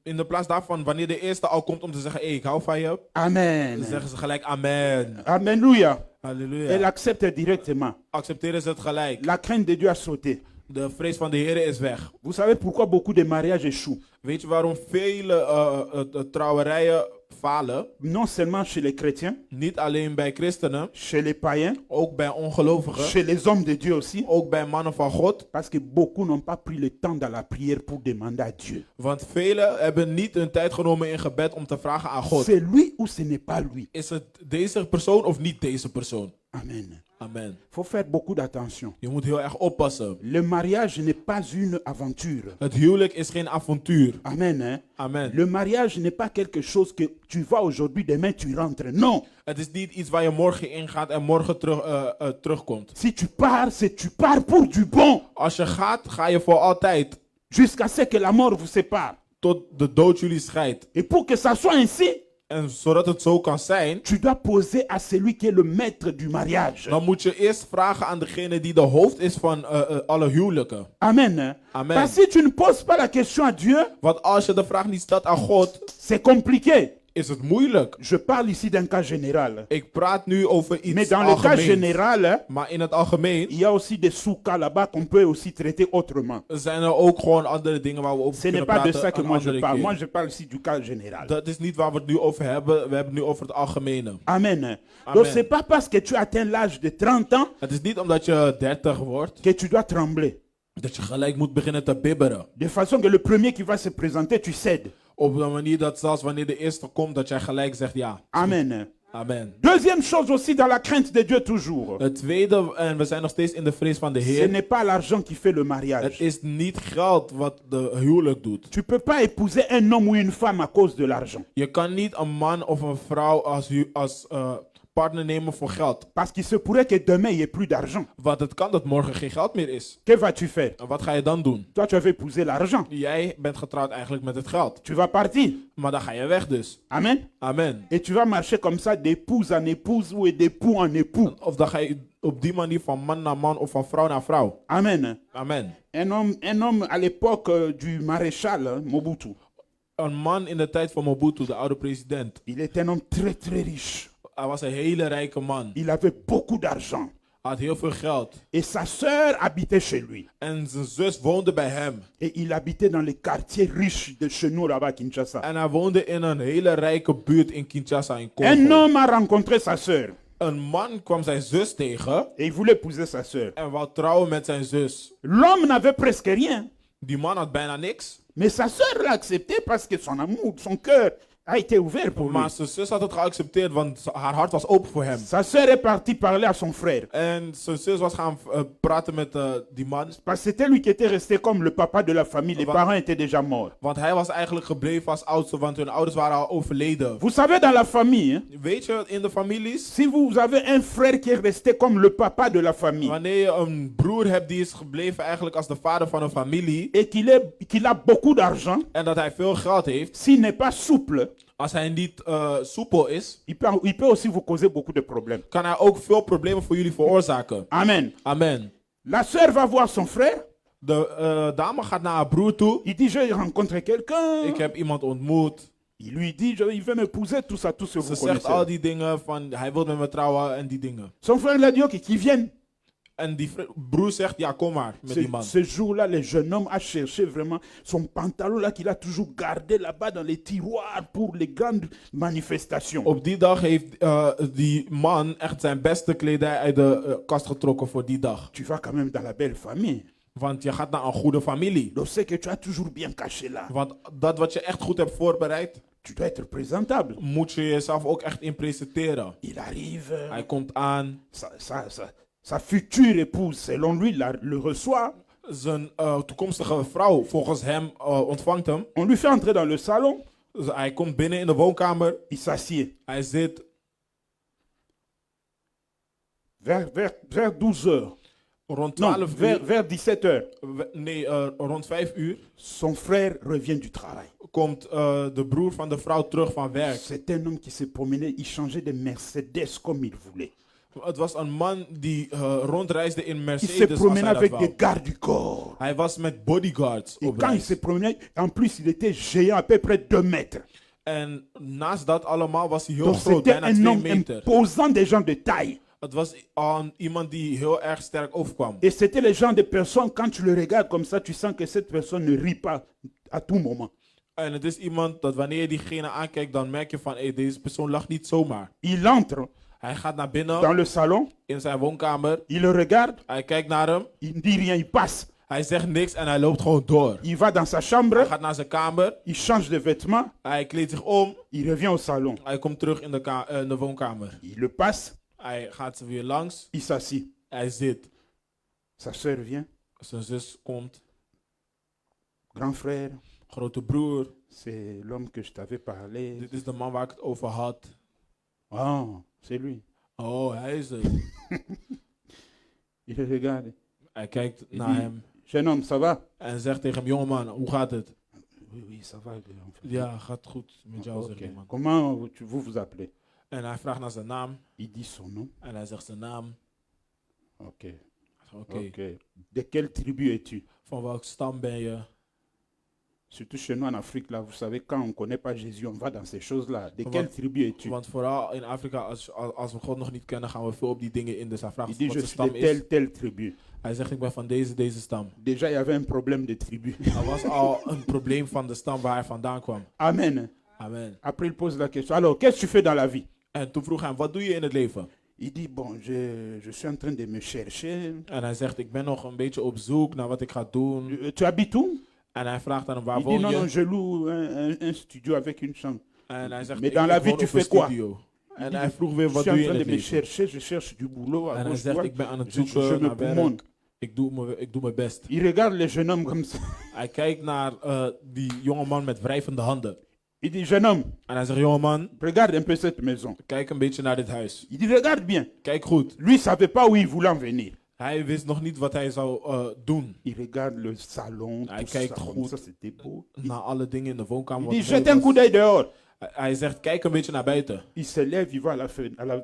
in de plaats daarvan, wanneer de eerste al komt om te zeggen, hey, ik hou van je, dan Amen. zeggen ze gelijk amen. Alléluia. Halleluja. Elle accepte directement. Accepteren ze het gelijk. La crainte de Dieu a sauté. De vrees van de Heer is weg. Vous savez pourquoi beaucoup de mariages échouent? Weet je waarom vele trouwerijen falen? Non seulement chez les chrétiens, Niet alleen bij christenen, chez les païens, ook bij ongelovigen, chez les hommes de Dieu aussi. ook bij mannen van God. Parce que beaucoup n'ont pas pris le temps dans la prière pour demander à Dieu. Want velen hebben niet hun tijd genomen in gebed om te vragen aan God. C'est lui ou ce n'est pas lui? Is het deze persoon of niet deze persoon? Amen. Amen. Il faut faire beaucoup d'attention. Je moet heel erg oppassen. Le mariage n'est pas une aventure. Het huwelijk is geen avontuur. Amen. Hein? Amen. Le mariage n'est pas quelque chose que tu vas aujourd'hui, demain tu rentres. Non. Het is niet iets waar je morgen ingaat en morgen terugkomt. Si tu pars, c'est tu pars pour du bon. Als je gaat, ga je voor altijd. Jusqu'à ce que la mort vous sépare. Tot de dood jullie scheidt. Et pour que ça soit ainsi, En zodat het zo kan zijn, tu dois poser à celui qui est le maître du mariage. dan moet je eerst vragen aan degene die de hoofd is van alle huwelijken. Amen. Hein? Amen. Parce que si tu ne poses pas la question à Dieu, Want als je de vraag niet stelt aan God, c'est compliqué. is het moeilijk. Je parle ici d'un cas général. Ik praat nu over Mais iets dans le cas algemeens. général, hein, Maar in het algemeen il y a aussi des sous-cas là-bas qu'on peut aussi traiter autrement. zijn er ook gewoon andere dingen waar we over Ce n'est kunnen pas de praten. ça que een moi je andere parle. keer. Moi je parle ici du cas général. Dat is niet waar we het nu over hebben. We hebben het nu over het algemene. Amen. Hein. Amen. Donc c'est pas parce que tu atteins l'âge de 30 ans Het is niet omdat je 30 wordt que tu dois trembler. dat je gelijk moet beginnen te bibberen. De façon que le premier qui va se présenter, tu cèdes. Op de manier dat zelfs wanneer de eerste komt, dat jij gelijk zegt ja. Amen. Hein. Amen. Deuxième chose aussi dans la crainte de Dieu toujours. Het tweede, en we zijn nog steeds in de vrees van de Ce Heer. n'est pas l'argent qui fait le Het mariage. is niet geld wat de huwelijk doet. Tu peux pas épouser un homme ou une femme à cause de l'argent. Je kan niet een man of een vrouw partner nemen voor geld. Parce qu'il se pourrait que demain, il n'y ait plus d'argent. Want het kan dat morgen geen geld meer is. Que vas-tu faire? En wat ga je dan doen? Toi, tu avais épousé l'argent. Jij bent getrouwd eigenlijk met het geld. Tu vas partir. Maar dan ga je weg dus. Amen. Amen. Et tu vas marcher comme ça d'épouse en épouse ou d'époux en époux. Of dan ga je op die manier van man naar man of van vrouw naar vrouw. Amen. Amen. Un homme à l'époque du maréchal Mobutu, Een man in de tijd van Mobutu, de oude president. il était un homme très très riche. Hij was een hele rijke man. Il avait beaucoup d'argent. Hij had heel veel geld. Et sa sœur habitait chez lui. En zijn zus woonde bij hem. Et il habitait dans les quartiers riches de chez nous là-bas à Kinshasa. En hij woonde in een hele rijke buurt in Kinshasa, in Un Congo. homme a rencontré sa sœur. Een man kwam zijn zus tegen Et il voulait épouser sa sœur. en wou trouwen met zijn zus. L'homme n'avait presque rien. Die man had bijna niks. Mais sa sœur l'a accepté parce que son amour, son cœur a été ouvert pour lui. Maar zijn zus had het geaccepteerd, want haar hart was open voor hem. Sa sœur est partie parler à son frère. En zijn zus was gaan praten met die man. Parce que c'était lui qui était resté comme le papa de la famille. Les parents étaient déjà morts. Want hij was eigenlijk gebleven als oudste, want hun ouders waren al overleden. Vous savez, dans la famille, hein, Weet je, in de families, si vous avez un frère qui est resté comme le papa de la famille wanneer je een broer hebt die is gebleven eigenlijk als de vader van een familie, et qu'il a beaucoup d'argent, en dat hij veel geld heeft, s'il n'est pas souple, als hij niet soepel is, il peut aussi vous causer beaucoup de problèmes. kan hij ook veel problemen voor jullie veroorzaken. Amen. Amen. La sœur va voir son frère. De dame gaat naar haar broer toe. Il dit, j'ai rencontré quelqu'un. Ik heb iemand ontmoet. Il lui dit, il veut m'épouser, tout ça, tout ce que Ze vous zegt al connaissez. die dingen van hij wil met me trouwen en die dingen. Son frère lui a dit, ok, qu'il vienne. En die broer zegt ja, kom maar met die man. Ce jour-là, le jeune homme a cherché vraiment son pantalon là qu'il a toujours gardé là-bas dans les tiroirs pour les grandes manifestations. Op die dag heeft die man echt zijn beste kledij uit de kast getrokken voor die dag. Tu vas quand même dans la belle famille. Want je gaat naar een goede familie. Donc c'est que tu as toujours bien caché là. Want dat wat je echt goed hebt voorbereid, Tu dois être présentable. moet je jezelf ook echt in presenteren. Il arrive, Hij komt aan. sa future épouse, selon lui, le reçoit. Zijn toekomstige vrouw volgens hem ontvangt hem. On lui fait entrer dans le salon. Dus hij komt binnen in de woonkamer. Il s'assied. Hij zit Vers 12 heures. rond Non, 12 uur. vers 17 heures. Nee, rond 5 uur Son frère revient du travail. komt de broer van de vrouw terug van werk. C'est un homme qui se promenait, il changeait de Mercedes comme il voulait. Het was een man die rondreisde in Il se Mercedes als promenait hij dat avec wou. des gardes du corps. Hij was met bodyguards Et op quand il reis. se promenait, en plus il était géant, à peu près 2 mètres. En naast dat allemaal was hij heel Donc groot, c'était bijna un 2 homme meter. imposant des gens de taille. Het was iemand die heel erg sterk overkwam. Et c'était le genre de personne, quand tu le regardes comme ça, tu sens que cette personne ne rit pas à tout moment. En het is iemand dat wanneer je diegene aankijkt, dan merk je van hey, deze persoon lacht niet zomaar. Il entre Hij gaat naar dans binnen le salon, in zijn woonkamer. il le regarde, Hij kijkt naar hem. il ne dit rien, il passe. Hij zegt niks en hij loopt gewoon door. Il va dans sa Hij chambre, gaat naar zijn kamer. il change de vêtements, Hij kleedt zich om. il revient au salon. Hij komt terug in de woonkamer. Il le passe, Hij gaat ze weer langs. il s'assit. Hij zit. Sa sœur vient, Zijn zus komt. grand frère, Grote broer. c'est l'homme que je t'avais parlé. Dit is de man waar ik het over had. Oh, c'est lui. Oh, hij is het. Il le regarde. Hij kijkt Il naar dit, hem. jeune homme, ça va? En zegt tegen hem, jongeman, hoe gaat het? Oui, oui, ça va. Ja, gaat goed met jou, Ok. zegt die man. Comment vous vous appelez? En hij vraagt naar zijn naam. Il dit son nom. En hij zegt zijn naam. Ok. Oké. Ok. De quelle tribu es-tu? Van welke stam ben je? Surtout chez nous en Afrique, là, vous savez, quand on ne connaît pas Jésus, on va dans ces choses-là. De Want- quelle tribu es-tu? Want vooral in Afrika, als we God nog niet kennen, gaan we veel op die dingen in. Dus hij vraagt Il dit, wat je zijn suis stam de is. telle tribu. Hij zegt, ik ben van deze stam. Déjà, il y avait un problème de tribu. Er was al een probleem van de stam waar hij vandaan kwam. Amen. Amen. Après, il pose la question. Alors, qu'est-ce que tu fais dans la vie? En toen vroeg hij hem, wat doe je in het leven? Il dit, bon, je suis en train de me chercher. En hij zegt, ik ben nog een beetje op zoek naar wat ik ga doen. Tu habites où? En hij vraagt aan hem, waar Il dit, woon non, non, je? je loue un studio avec une chambre. En hij zegt, Mais ik dans la vie, woon tu op een fais quoi? studio. Il En dit, hij vroeg weer, je wat suis doe en je in train de het me leven? chercher, je cherche du boulot. À En hij gauche, zegt, droite. ik ben aan het Je zoeken me naar werk. pomone. Ik doe mijn best. Il regarde le jeune homme comme ça. Hij kijkt naar die jonge man met wrijvende handen. Il dit, jeune homme, En hij zegt, jongeman, regarde un peu cette maison. kijk een beetje naar dit huis. Il dit, regarde bien. Kijk goed. Lui, il ne savait pas où il voulait en venir. Hij wist nog niet wat hij zou doen. Il regarde le salon, Hij tout kijkt ça, goed ça c'était beau. naar alle dingen in de woonkamer. Il wat dit, mooi jette un was. coup d'œil dehors. Hij zegt, kijk een beetje naar buiten. Il se lève, il va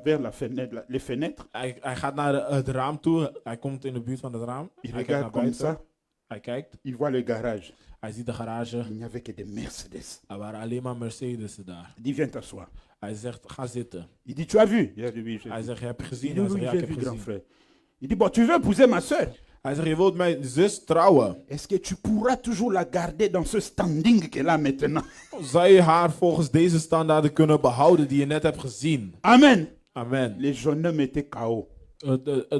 vers la fenêtre, les fenêtres. Hij gaat naar het raam toe. Hij komt in de buurt van het raam. Il Hij kijkt regarde naar comme buiten. ça. Hij kijkt. Il voit le garage. Hij ziet de garage. Il n'y avait que des Mercedes. Er waren alleen maar Mercedes'en daar. Il dit, viens t'asseoir. Hij zegt, ga zitten. Il dit, tu as vu? Il a dit, oui, j'ai Hij vu. zegt, heb je Il gezien? dit, Hij oui, zegt, ja, j'ai ik heb vu, grand gezien. frère. Il dit, bon, tu veux épouser ma soeur? Hij zegt, je wilt mijn zus trouwen. Est-ce que tu pourras toujours la garder dans ce standing qu'elle a maintenant? Zou je haar volgens deze standaarden kunnen behouden die je net hebt gezien? Amen. Amen. Les jeunes hommes étaient KO.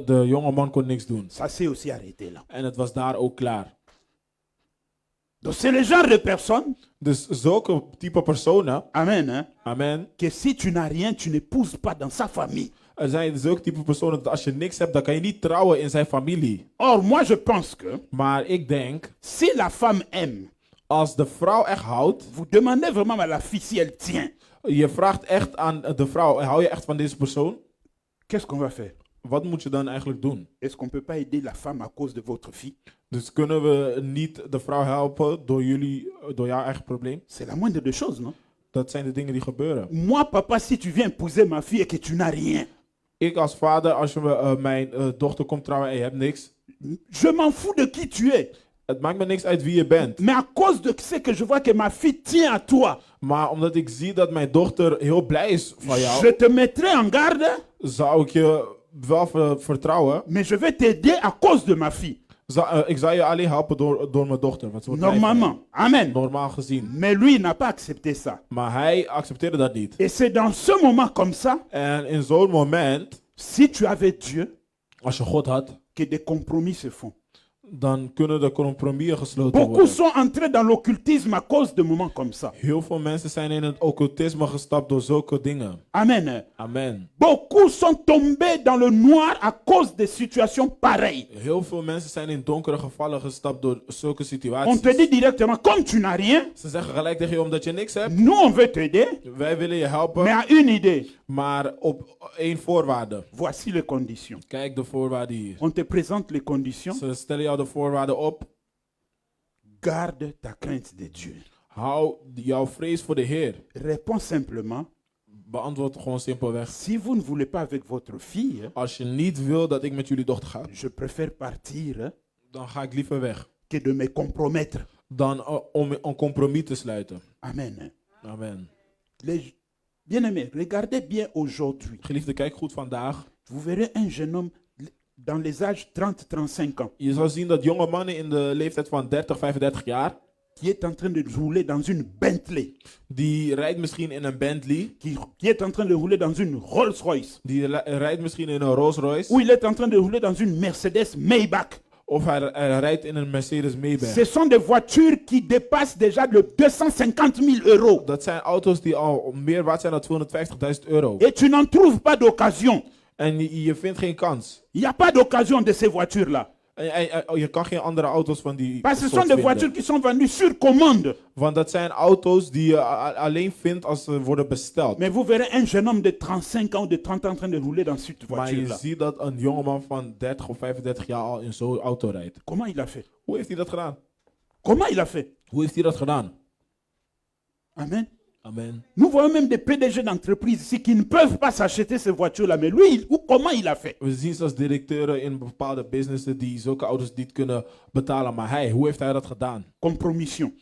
De jonge man kon niks doen. Ça s'est aussi arrêté là. En het was daar ook klaar. Donc c'est le genre de personne, Dus zulke type personen, amen, hein, amen. que si tu n'as rien, tu n'épouses pas dans sa famille. Er zijn zulke type personen dat als je niks hebt, dan kan je niet trouwen in zijn familie. Or, moi je pense que Maar ik denk, si la femme aime, als de vrouw echt houdt, vous demandez vraiment à la fille si elle tient. je vraagt echt aan de vrouw, hou je echt van deze persoon? Qu'est-ce qu'on va faire? Wat moet je dan eigenlijk doen? Est-ce qu'on ne peut pas aider la femme à cause de votre fille? Dus kunnen we niet de vrouw helpen door jouw eigen probleem? C'est la moindre des choses, non? Dat zijn de dingen die gebeuren. Moi, papa, si tu viens épouser ma fille et que tu n'as rien, Ik als vader, als je mijn dochter komt trouwen en je hebt niks, je m'en fous de qui tu es. het maakt me niks uit wie je bent. Mais à cause de ce que je vois que ma fille tient à toi, Maar omdat ik zie dat mijn dochter heel blij is van jou, je te mettrai en garde, zou ik je wel vertrouwen. mais je vais t'aider à cause de ma fille. Ik zou je alleen helpen door mijn dochter. Want ze wordt blij van Normalement. Amen. je. Normaal gezien. Mais lui, il n'a pas accepté ça. Maar hij accepteerde dat niet. Et c'est dans ce moment comme ça, En in zo'n moment, si tu avais Dieu, als je God had, que des compromis se font. dan kunnen de compromissen gesloten Beaucoup worden. sont entrés dans l'occultisme à cause de moments comme ça. Heel veel mensen zijn in het occultisme gestapt door zulke dingen. Amen. Amen. Beaucoup sont tombés dans le noir à cause de situations pareilles. Heel veel mensen zijn in donkere gevallen gestapt door zulke On te situaties. dit directement, comme tu n'as rien, Ze zeggen gelijk tegen je omdat je niks hebt. nous on veut t'aider, Wij willen je mais helpen, à une idée. maar op één voorwaarde. Voici les conditions. Kijk de voorwaarden hier. On te présente les conditions. Ze stellen jou de voorwaarden op. Garde ta crainte de Dieu. Hou jouw vrees voor de Heer. Réponds simplement, Beantwoord gewoon simpelweg. si vous ne voulez pas avec votre fille, Als je niet wil dat ik met jullie dochter ga, je préfère partir dan ga ik liever weg. que de me compromettre. Dan om een compromis te sluiten. Amen. Amen. Les bien-aimés, regardez bien aujourd'hui. Geliefde, kijk goed vandaag. Vous verrez un jeune homme dans les âges 30-35 ans Je zal zien dat jonge mannen in de leeftijd van 30, 35 jaar, qui est en train de rouler dans une Bentley, die rijdt misschien in een Bentley, qui est en train de rouler dans une Rolls-Royce, die rijdt misschien in een Rolls Royce, ou il est en train de rouler dans une Mercedes Maybach. of hij rijdt in een Mercedes Maybach. Ce sont des voitures qui dépassent déjà le 250 000 euros. Dat zijn auto's die al meer waard zijn dan 250.000 euro. Et tu n'en trouves pas d'occasion. En je vindt geen kans. Il n'y a pas d'occasion de ces voitures-là. En je kan geen andere auto's van die Parce que ce soort sont des vinden. voitures qui sont vendues sur commande. Want dat zijn auto's die je alleen vindt als ze worden besteld. Mais vous verrez un jeune homme de 35 ans ou de 30 ans en train de rouler dans cette Maar je voiture-là. ziet dat een jongeman van 30 of 35 jaar al in zo'n auto rijdt. Comment il a fait? Hoe heeft hij dat gedaan? Comment il a fait? Hoe heeft hij dat gedaan? Amen. Amen. Nous voyons même des PDG d'entreprises ici qui ne peuvent pas s'acheter ces voitures-là. Mais lui, comment il a fait? We zien zelfs directeuren in bepaalde businessen die zulke auto's niet kunnen betalen. Maar hoe heeft hij dat gedaan? Compromission.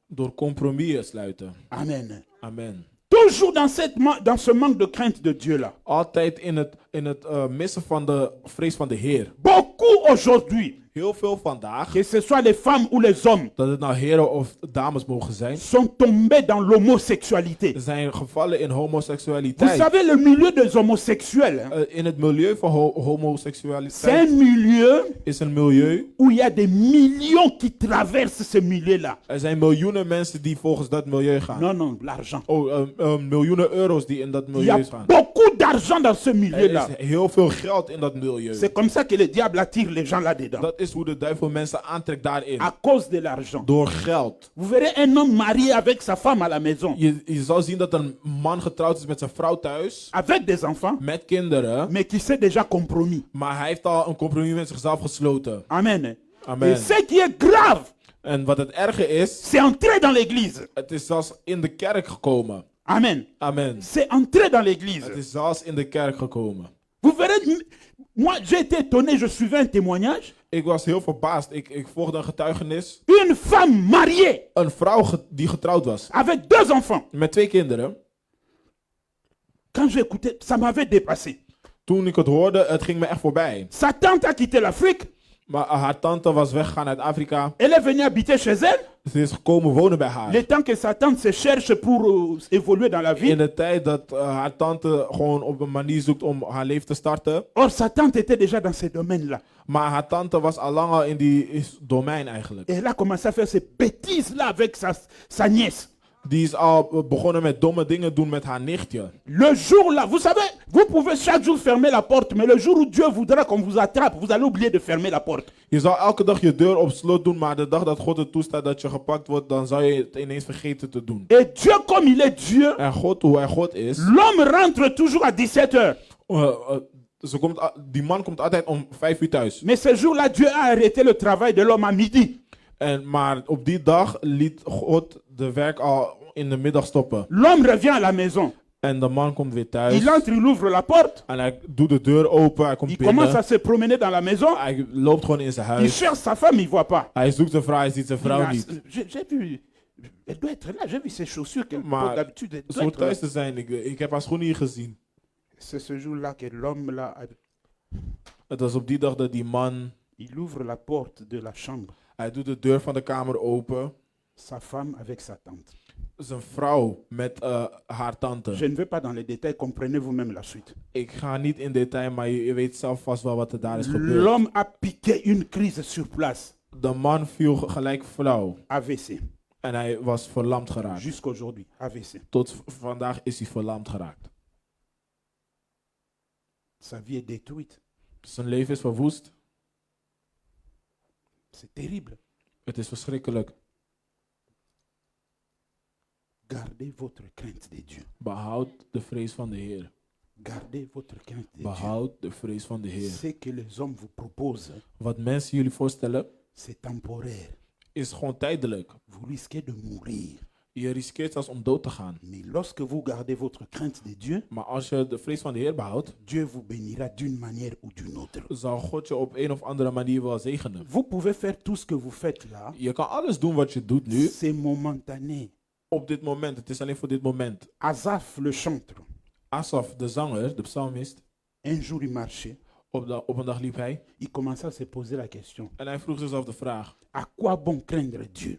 Door compromissen sluiten. Amen. Amen. Toujours dans ce manque de crainte de Dieu-là. Altijd in het missen van de vrees van de Heer. Beaucoup aujourd'hui, Heel veel vandaag, que ce soit les femmes ou les hommes, dat het nou heren of dames mogen zijn, sont tombés dans l'homosexualité. zijn gevallen in Vous homoseksualiteit. savez, le milieu des homosexuels, hein, In het milieu van c'est homoseksualiteit un milieu is een milieu. où il y a des millions qui traversent ce milieu-là. Er zijn miljoenen mensen die volgens dat milieu gaan. Non, non, l'argent. Miljoenen euro's die in dat Il y a milieu gaan. beaucoup beaucoup d'argent dans ce Er milieu-là. is heel veel geld in dat milieu. C'est comme ça que le diable attire les gens là-dedans. Dat is hoe de duivel mensen aantrekt daarin. À cause de l'argent. Door geld. Vous verrez un homme marié avec sa femme à la maison. Je zal zien dat een man getrouwd is met zijn vrouw thuis. Avec des enfants. Met kinderen. Mais qui s'est déjà compromis. Maar hij heeft al een compromis met zichzelf gesloten. Amen. Amen. Et ce qui est grave, En wat het erge is, c'est entrer dans l'église. het is zelfs in de kerk gekomen. Amen. Amen. C'est entrer dans l'église. Het is zelfs in de kerk gekomen. Vous verrez, moi j'ai été étonné, je suivais un témoignage. Ik was heel verbaasd. Ik volgde een getuigenis. Une femme mariée Een vrouw die getrouwd was. avec 2 enfants. Met 2 kinderen. Quand j'ai écouté, ça m'avait dépassé. Toen ik het hoorde, het ging me echt voorbij. Sa tante a quitté l'Afrique. Maar haar tante was weggegaan uit Afrika. Elle est venue habiter chez elle. Ze is gekomen wonen bij haar. Le temps que sa tante se cherche pour évoluer dans la In vie. de tijd dat haar tante gewoon op een manier zoekt om haar leven te starten. Or, sa tante était déjà dans ces domaines-là. Maar haar tante was al lang al in die domein eigenlijk. Et elle a commencé à faire ces bêtises-là avec sa nièce. Die is al begonnen met domme dingen doen met haar nichtje. Le jour-là, vous savez, vous pouvez chaque jour fermer la porte, mais le jour où Dieu voudra qu'on vous attrape, vous allez oublier de fermer la porte. Je zal elke dag je deur op slot doen, maar de dag dat God het toestaat dat je gepakt wordt, dan zal je het ineens vergeten te doen. Et Dieu, comme il est Dieu, En God, hoe hij God is, l'homme rentre toujours à 17h. Die man komt altijd om 5 uur thuis. Mais ce jour-là, Dieu a arrêté le travail de l'homme à midi. Maar op die dag liet God de werk al in de middag stoppen. L'homme revient à la maison. En de man komt weer thuis. Il entre, il ouvre la porte. En hij doet de deur open, hij komt Il commence à binnen. se promener dans la maison. Hij loopt gewoon in zijn Il huis. cherche sa femme, il ne voit pas. Hij zoekt zijn vrouw, hij ziet zijn vrouw niet. J'ai vu, elle doit être là. J'ai vu ses chaussures qu'elle Maar porte d'habitude. Elle doit zo être là. thuis te zijn, ik heb haar schoenen hier gezien. C'est ce jour-là que l'homme là, Het was op die dag dat die man, il ouvre la porte de la chambre. hij doet de deur van de kamer open. Sa femme avec sa tante. Zijn vrouw met haar tante. Je ne vais pas dans les détails, comprenez vous-même la suite. Ik ga niet in detail, maar je weet zelf vast wel wat er daar is gebeurd. L'homme a piqué une crise sur place. De man viel gelijk flauw. AVC. En hij was verlamd geraakt. Jusqu'aujourd'hui, AVC. Tot vandaag is hij verlamd geraakt. Sa vie est détruite. Zijn leven is verwoest. C'est terrible. Het is verschrikkelijk. Gardez votre crainte de Dieu. Behoud de vrees van de Heer. Gardez votre crainte de Dieu. Behoud de vrees van de Heer. Ce que les hommes vous proposent, Wat mensen jullie voorstellen, c'est temporaire. is gewoon tijdelijk. Vous risquez de mourir. Je riskeert zelfs om dood te gaan. Mais lorsque vous gardez votre crainte de Dieu, Maar als je de vrees van de Heer behoudt, Dieu vous bénira d'une manière ou d'une autre. zal God je op een of andere manier wel zegenen. Vous pouvez faire tout ce que vous faites là. Je kan alles doen wat je doet nu, C'est momentané. op dit moment. Het is alleen voor dit moment. Asaph, le chantre, Asaf, de zanger, de psalmist, un jour il marchait. op een dag liep hij Il commença à se poser la question. en hij vroeg zichzelf de vraag: À quoi bon craindre Dieu?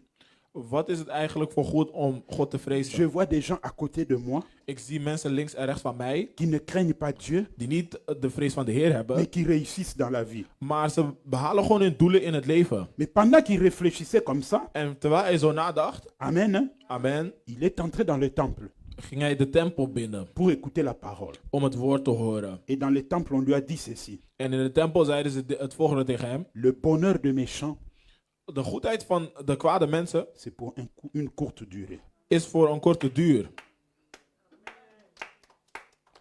wat is het eigenlijk voor goed om God te Je vrezen? vois des gens à côté de moi Ik zie mensen links en rechts van mij qui ne craignent pas Dieu, die niet de vrees van de Heer mais hebben, qui réussissent dans la vie. maar ze behalen gewoon hun doelen in het leven. Mais pendant qu'il réfléchissait comme ça, En terwijl hij zo nadacht, amen, hein, amen, il est entré dans le temple ging hij de tempel binnen pour écouter la parole. om het woord te horen. Et dans le temple, on lui a dit ceci. En in de tempel zeiden ze het volgende tegen hem: Le bonheur de méchants, de goedheid van de kwade mensen c'est pour une courte durée. is voor een korte duur.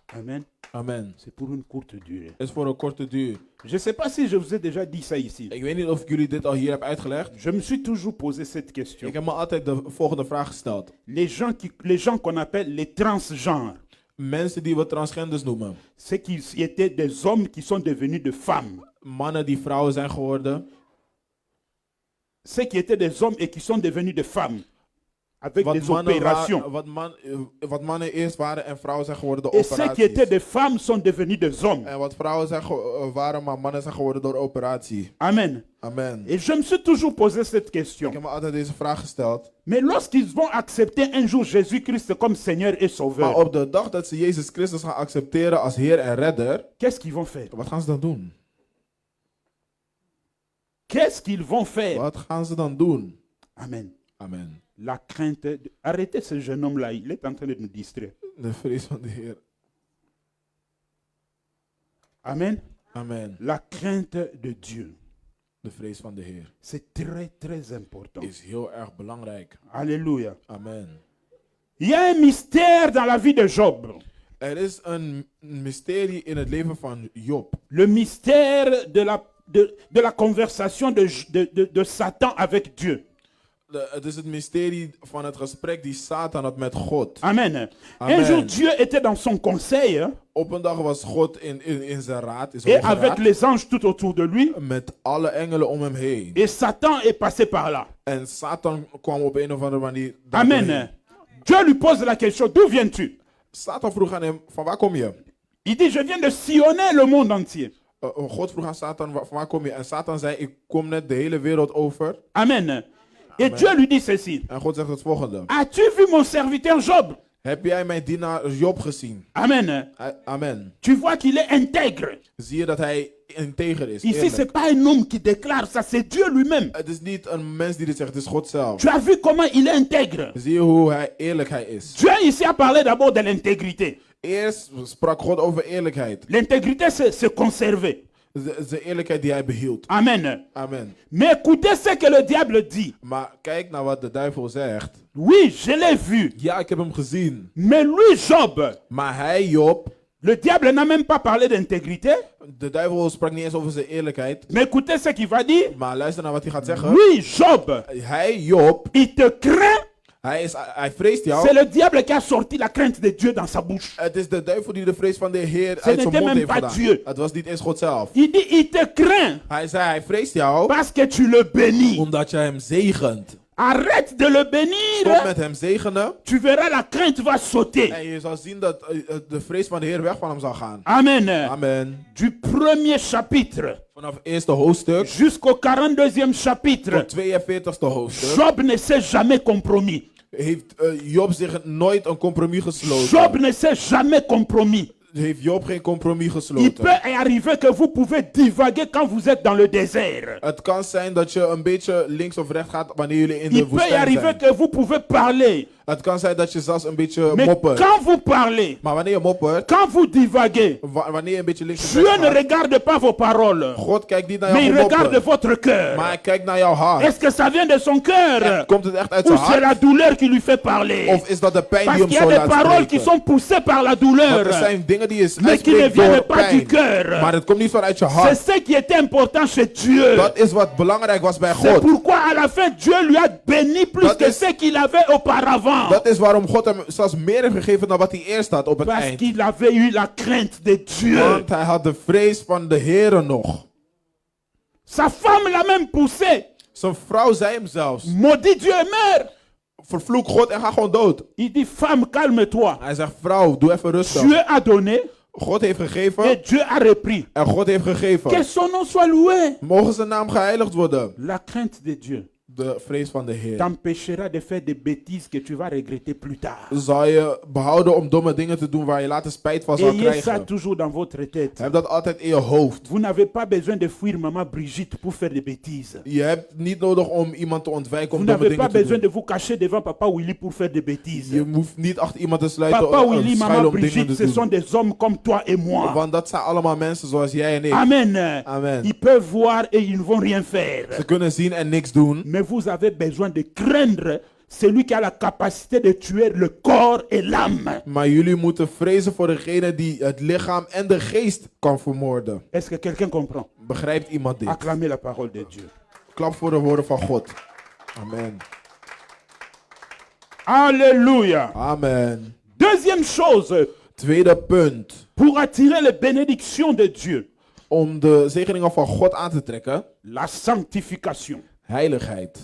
Amen. Amen. C'est pour une courte durée. Is voor een korte duur. Je ne sais pas si je vous ai déjà dit ça ici. Ik weet niet of ik jullie dit al hier heb uitgelegd. Je me suis toujours posé cette question. Ik heb me altijd de volgende vraag gesteld. Les gens qu'on appelle les transgenres, Mensen die we transgenders noemen. ceux qui étaient des hommes qui sont devenus des femmes, Mannen die vrouwen zijn geworden. ceux qui étaient des hommes et qui sont devenus des femmes, avec Wat des mannen, opérations. wat mannen eerst waren en vrouwen zijn geworden door Et ceux qui étaient operaties. des femmes sont devenus des hommes. En wat vrouwen zijn waren, maar mannen zijn geworden door operatie. Amen. Amen. Et je me suis toujours posé cette Ik question. heb me altijd deze vraag gesteld. Mais lorsqu'ils vont accepter un jour Jésus-Christ comme Seigneur et Maar Sauveur, op de dag dat ze Jezus Christus gaan accepteren als Heer en Redder, qu'est-ce qu'ils vont faire? wat gaan ze dan doen? Qu'est-ce qu'ils vont faire? Wat gaan ze dan doen? Amen. Amen. La crainte. Arrêtez ce jeune homme-là, il est en train de nous distraire. De vrees van de Heer. Amen. Amen. La crainte de Dieu, De vrees van de Heer c'est très, très important. is heel erg belangrijk. Alléluia. Amen. Il y a un mystère dans la vie de Job. Er is een mysterie in het leven van Job. Le mystère de la conversation de Satan avec Dieu. Het is het mysterie van het gesprek die Satan had met God. Amen. Amen. Un jour, Dieu était dans son conseil, hein, Op een dag was God in zijn raad, in et zijn hoge avec raad, les anges tout autour de lui. met alle engelen om hem heen. Et Satan est passé par là. En Satan kwam op een of andere manier daar doorheen. Amen. Dieu lui pose la question, d'où viens-tu? Satan vroeg aan hem, van waar kom je? Il dit, je viens de sillonner le monde entier. God vroeg aan Satan, van waar kom je? En Satan zei, ik kom net de hele wereld over. Amen. Et Dieu lui dit ceci. En God zegt het volgende. As-tu vu mon serviteur Job? Heb jij mijn dienaar Job gezien? Amen. Amen. Tu vois qu'il est intègre. Zie je dat hij integer is? Ici, Eerlijk. c'est pas un homme qui déclare ça, c'est Dieu lui-même. Het is niet een mens die dit zegt, het is God zelf. Tu as vu comment il est intègre. Zie je hoe eerlijk hij is? Dieu ici a parlé d'abord de l'intégrité. Eerst sprak God over eerlijkheid. L'intégrité, c'est se conserver. De eerlijkheid die hij behield. Amen. Amen. Mais écoutez ce que le diable dit. Maar kijk naar wat de duivel zegt. Oui, je l'ai vu. Ja, ik heb hem gezien. Mais lui, Job, Maar hij, Job, le diable n'a même pas parlé d'intégrité. de duivel sprak niet eens over zijn eerlijkheid. Mais écoutez ce qu'il va dire. Maar luister naar wat hij gaat zeggen. Oui, Job, Hij, Job, il te craint. hij vreest jou. C'est le diable qui a sorti la crainte de Dieu dans sa bouche. Het is de duivel die de vrees van de Heer Ce uit zijn n'était mond même heeft pas gedaan. Dieu. Het was niet eens God zelf. Il dit, il te craint Hij zei, hij vreest jou parce que tu le bénis. omdat je hem zegent. Arrête de le Stop bénir. met hem zegenen. Tu verras, la crainte va sauter. En je zal zien dat de vrees van de Heer weg van hem zal gaan. Amen. Amen. Du premier chapitre Vanaf het eerste hoofdstuk jusqu'au 42e chapitre, tot 42e hoofdstuk Job ne s'est jamais compromis. heeft Job zich nooit een compromis gesloten. Job ne s'est jamais compromis. Heeft Job geen compromis Il gesloten. peut arriver que vous pouvez divaguer quand vous êtes dans le désert. Het kan zijn dat je een beetje links of rechts gaat wanneer jullie in de Il peut woestijn arriver zijn. que vous pouvez parler. Het kan zijn dat je zelfs een beetje Mais moppert. quand vous parlez, Maar wanneer je moppert, quand vous divaguez, wanneer je een beetje links of Dieu rechts ne gaat, regarde pas vos paroles, God kijkt niet naar mais jouw il regarde moppen, votre cœur. maar hij kijkt naar jouw hart. Est-ce que ça vient de son cœur Komt het echt uit ou zijn c'est la hart? douleur qui lui fait parler? Of is dat de pijn Parce die qu'il hem y a zo des laat paroles qui spreken? sont poussées par la Want douleur, er zijn dingen die je mais qui ne uitspreekt door viennent pas du pijn. cœur. Maar het komt niet vanuit je C'est hart. ce qui était important chez Dieu. Dat is wat belangrijk was bij C'est God. pourquoi à la fin Dieu lui a béni plus Dat que is- ce qu'il avait auparavant. Dat is waarom God hem zelfs meer heeft gegeven dan wat hij eerst had op het Parce eind. qu'il avait eu la crainte de Dieu. Want hij had de vrees van de Heere nog. Sa femme l'a même poussé. Zijn vrouw zei hem zelfs, Maudit Dieu et meurs. vervloek God en ga gewoon dood. Il dit, femme, calme-toi. Hij zegt, vrouw, doe even rustig. Dieu a donné God heeft gegeven et Dieu a repris. en God heeft Que gegeven. son nom soit loué. Mogen zijn naam geheiligd worden. La crainte de Dieu De vrees van de Heer t'empêchera de faire des bêtises que tu vas regretter plus tard. zal je behouden om domme dingen te doen waar je later spijt van zal Ayez ça krijgen. toujours dans votre tête. Heb dat altijd in je hoofd. Vous n'avez pas besoin de fuir maman Brigitte pour faire des bêtises. Je hebt niet nodig om iemand te ontwijken Vous om domme n'avez pas dingen te besoin doen. de vous cacher devant papa Willy pour faire des bêtises. Je hoeft niet achter iemand te sluiten Papa Willy, schuilen maman om dingen Brigitte, te ce sont doen. des hommes comme toi et moi. Want dat zijn allemaal mensen zoals jij en ik. Amen. Amen. Ils peuvent voir et ils ne vont rien faire. Ze kunnen zien en niks doen. Mais vous avez besoin de craindre celui qui a la capacité de tuer le corps et l'âme. Maar jullie moeten vrezen voor degene die het lichaam en de geest kan vermoorden. Est-ce que quelqu'un comprend? Begrijpt iemand dit? Acclamez la parole de Dieu. Klap voor de woorden van God. Amen. Alléluia. Amen. Deuxième chose, Tweede punt. pour attirer les bénédictions de Dieu, Om de zegeningen van God aan te trekken. la sanctification. Heiligheid.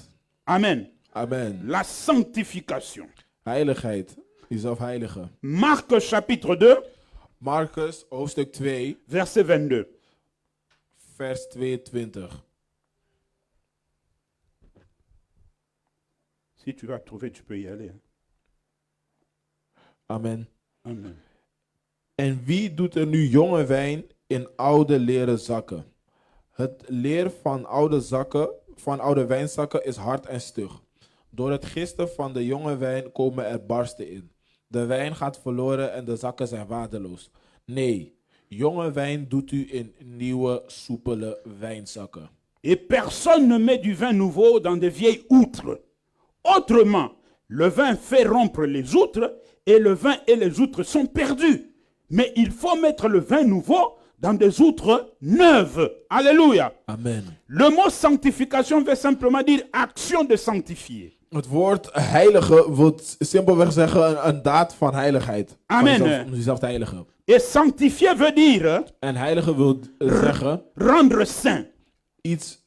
Amen. Amen. La sanctification. Heiligheid. Jezelf heiligen. Marc chapitre 2, Marcus hoofdstuk 2 verset 22. vers 22. Si tu vas trouver, tu peux y aller. hein. Amen. Amen. En wie doet er nu jonge wijn in oude leren zakken? Het leer van oude wijnzakken is hard en stug. Door het gisten van de jonge wijn komen er barsten in. De wijn gaat verloren en de zakken zijn waardeloos. Nee, Jonge wijn doet u in nieuwe, soepele wijnzakken. Et personne ne met du vin nouveau dans de vieilles outres. Autrement, le vin fait rompre les outres et le vin et les outres sont perdus. Mais il faut mettre le vin nouveau dans des outres neuves. Alléluia. Amen. Le mot sanctification veut simplement dire action de sanctifier. Het woord heilige wil simpelweg zeggen een daad van heiligheid. Amen. Om jezelf te heiligen. Et sanctifier veut dire En heilige wil zeggen rendre saint. iets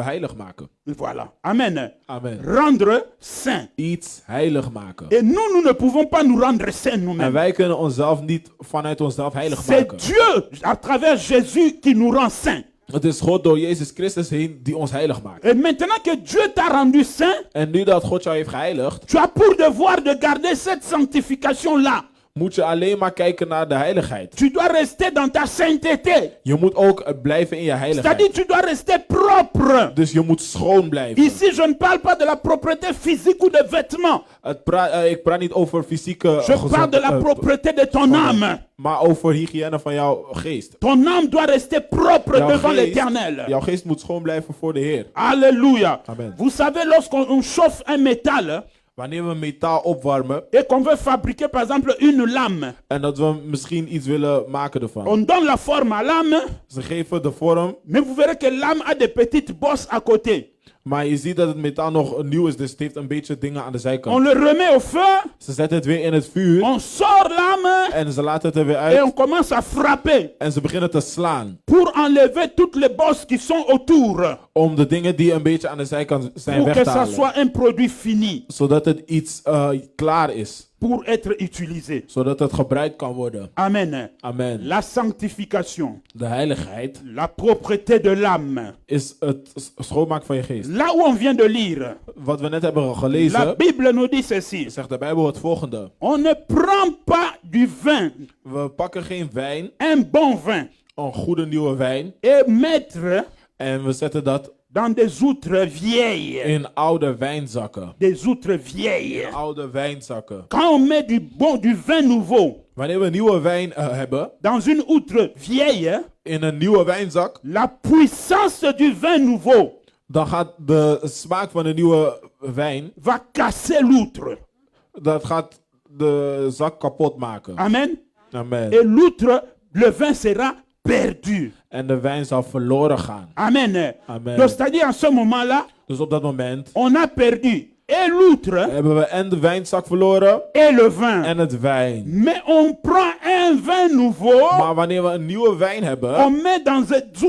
heilig maken. Voilà. Amen. Amen. Rendre saint. Iets heilig maken. Et nous ne pouvons pas nous rendre saints En nous-mêmes. wij kunnen onszelf niet vanuit onszelf heilig C'est maken. Dieu, à travers Jésus, qui nous rend saints. Het is God door Jezus Christus heen die ons heilig maakt. Et maintenant que Dieu t'a rendu saint, En nu dat God jou heeft geheiligd, tu as pour devoir de garder cette sanctification-là. moet je alleen maar kijken naar de heiligheid. Tu dois rester dans ta sainteté. Je moet ook blijven in je C'est-à-dire heiligheid. tu dois rester propre. Dus je moet schoon blijven. Ici, je ne parle pas de la propreté physique ou de vêtements. Ik praat niet over fysieke Je parle de la propreté de ton âme. maar over hygiëne van jouw geest. Ton âme doit rester propre Jouw devant geest, l'Éternel. jouw geest moet schoon blijven voor de Heer. Alléluia. Amen. Vous savez, lorsqu'on chauffe un métal Wanneer we metaal opwarmen et qu'on veut fabriquer, par exemple, une lame, en dat we misschien iets willen maken ervan. on donne la forme à l'âme, Ze geven de vorm, mais vous verrez que l'âme a des petites bosses à côté. maar je ziet dat het metaal nog nieuw is, dus het heeft een beetje dingen aan de On zijkant. le remet au feu, Ze zetten het weer in het vuur on sort l'âme en ze laten het er weer et uit on commence à frapper en ze beginnen te slaan. pour enlever toutes les bosses qui sont autour, Om de dingen die een beetje aan de zijkant zijn pour weg que te ça halen. soit un produit fini Zodat het iets klaar is. pour être utilisé. Zodat het gebruikt kan worden. Amen. Amen. La sanctification, De heiligheid la propreté de l'âme. is het schoonmaken van je geest. Là où on vient de lire, Wat we net hebben la gelezen, Bible nous dit ceci. zegt de Bijbel het volgende. On ne prend pas du vin, We pakken geen wijn, un bon vin, een goede nieuwe wijn, et mettre en we zetten dat dans des outres vieilles. in oude wijnzakken. Des outres vieilles. Oude wijnzakken. Quand on met du vin nouveau Wanneer we nieuwe wijn hebben, dans une outre vieille, in een nieuwe wijnzak, la puissance du vin nouveau dan gaat de smaak van de nieuwe wijn, va casser l'outre. dat gaat de zak kapot maken. Amen. Amen. Et l'outre, le vin sera perdu. En de wijn zal verloren gaan. Amen. Amen. Donc, c'est-à-dire, en ce moment-là, Dus op dat moment on a perdu et l'outre hebben we en de wijnzak verloren et le vin. en het wijn. Mais on prend un vin nouveau, Maar wanneer we een nieuwe wijn hebben, on met dans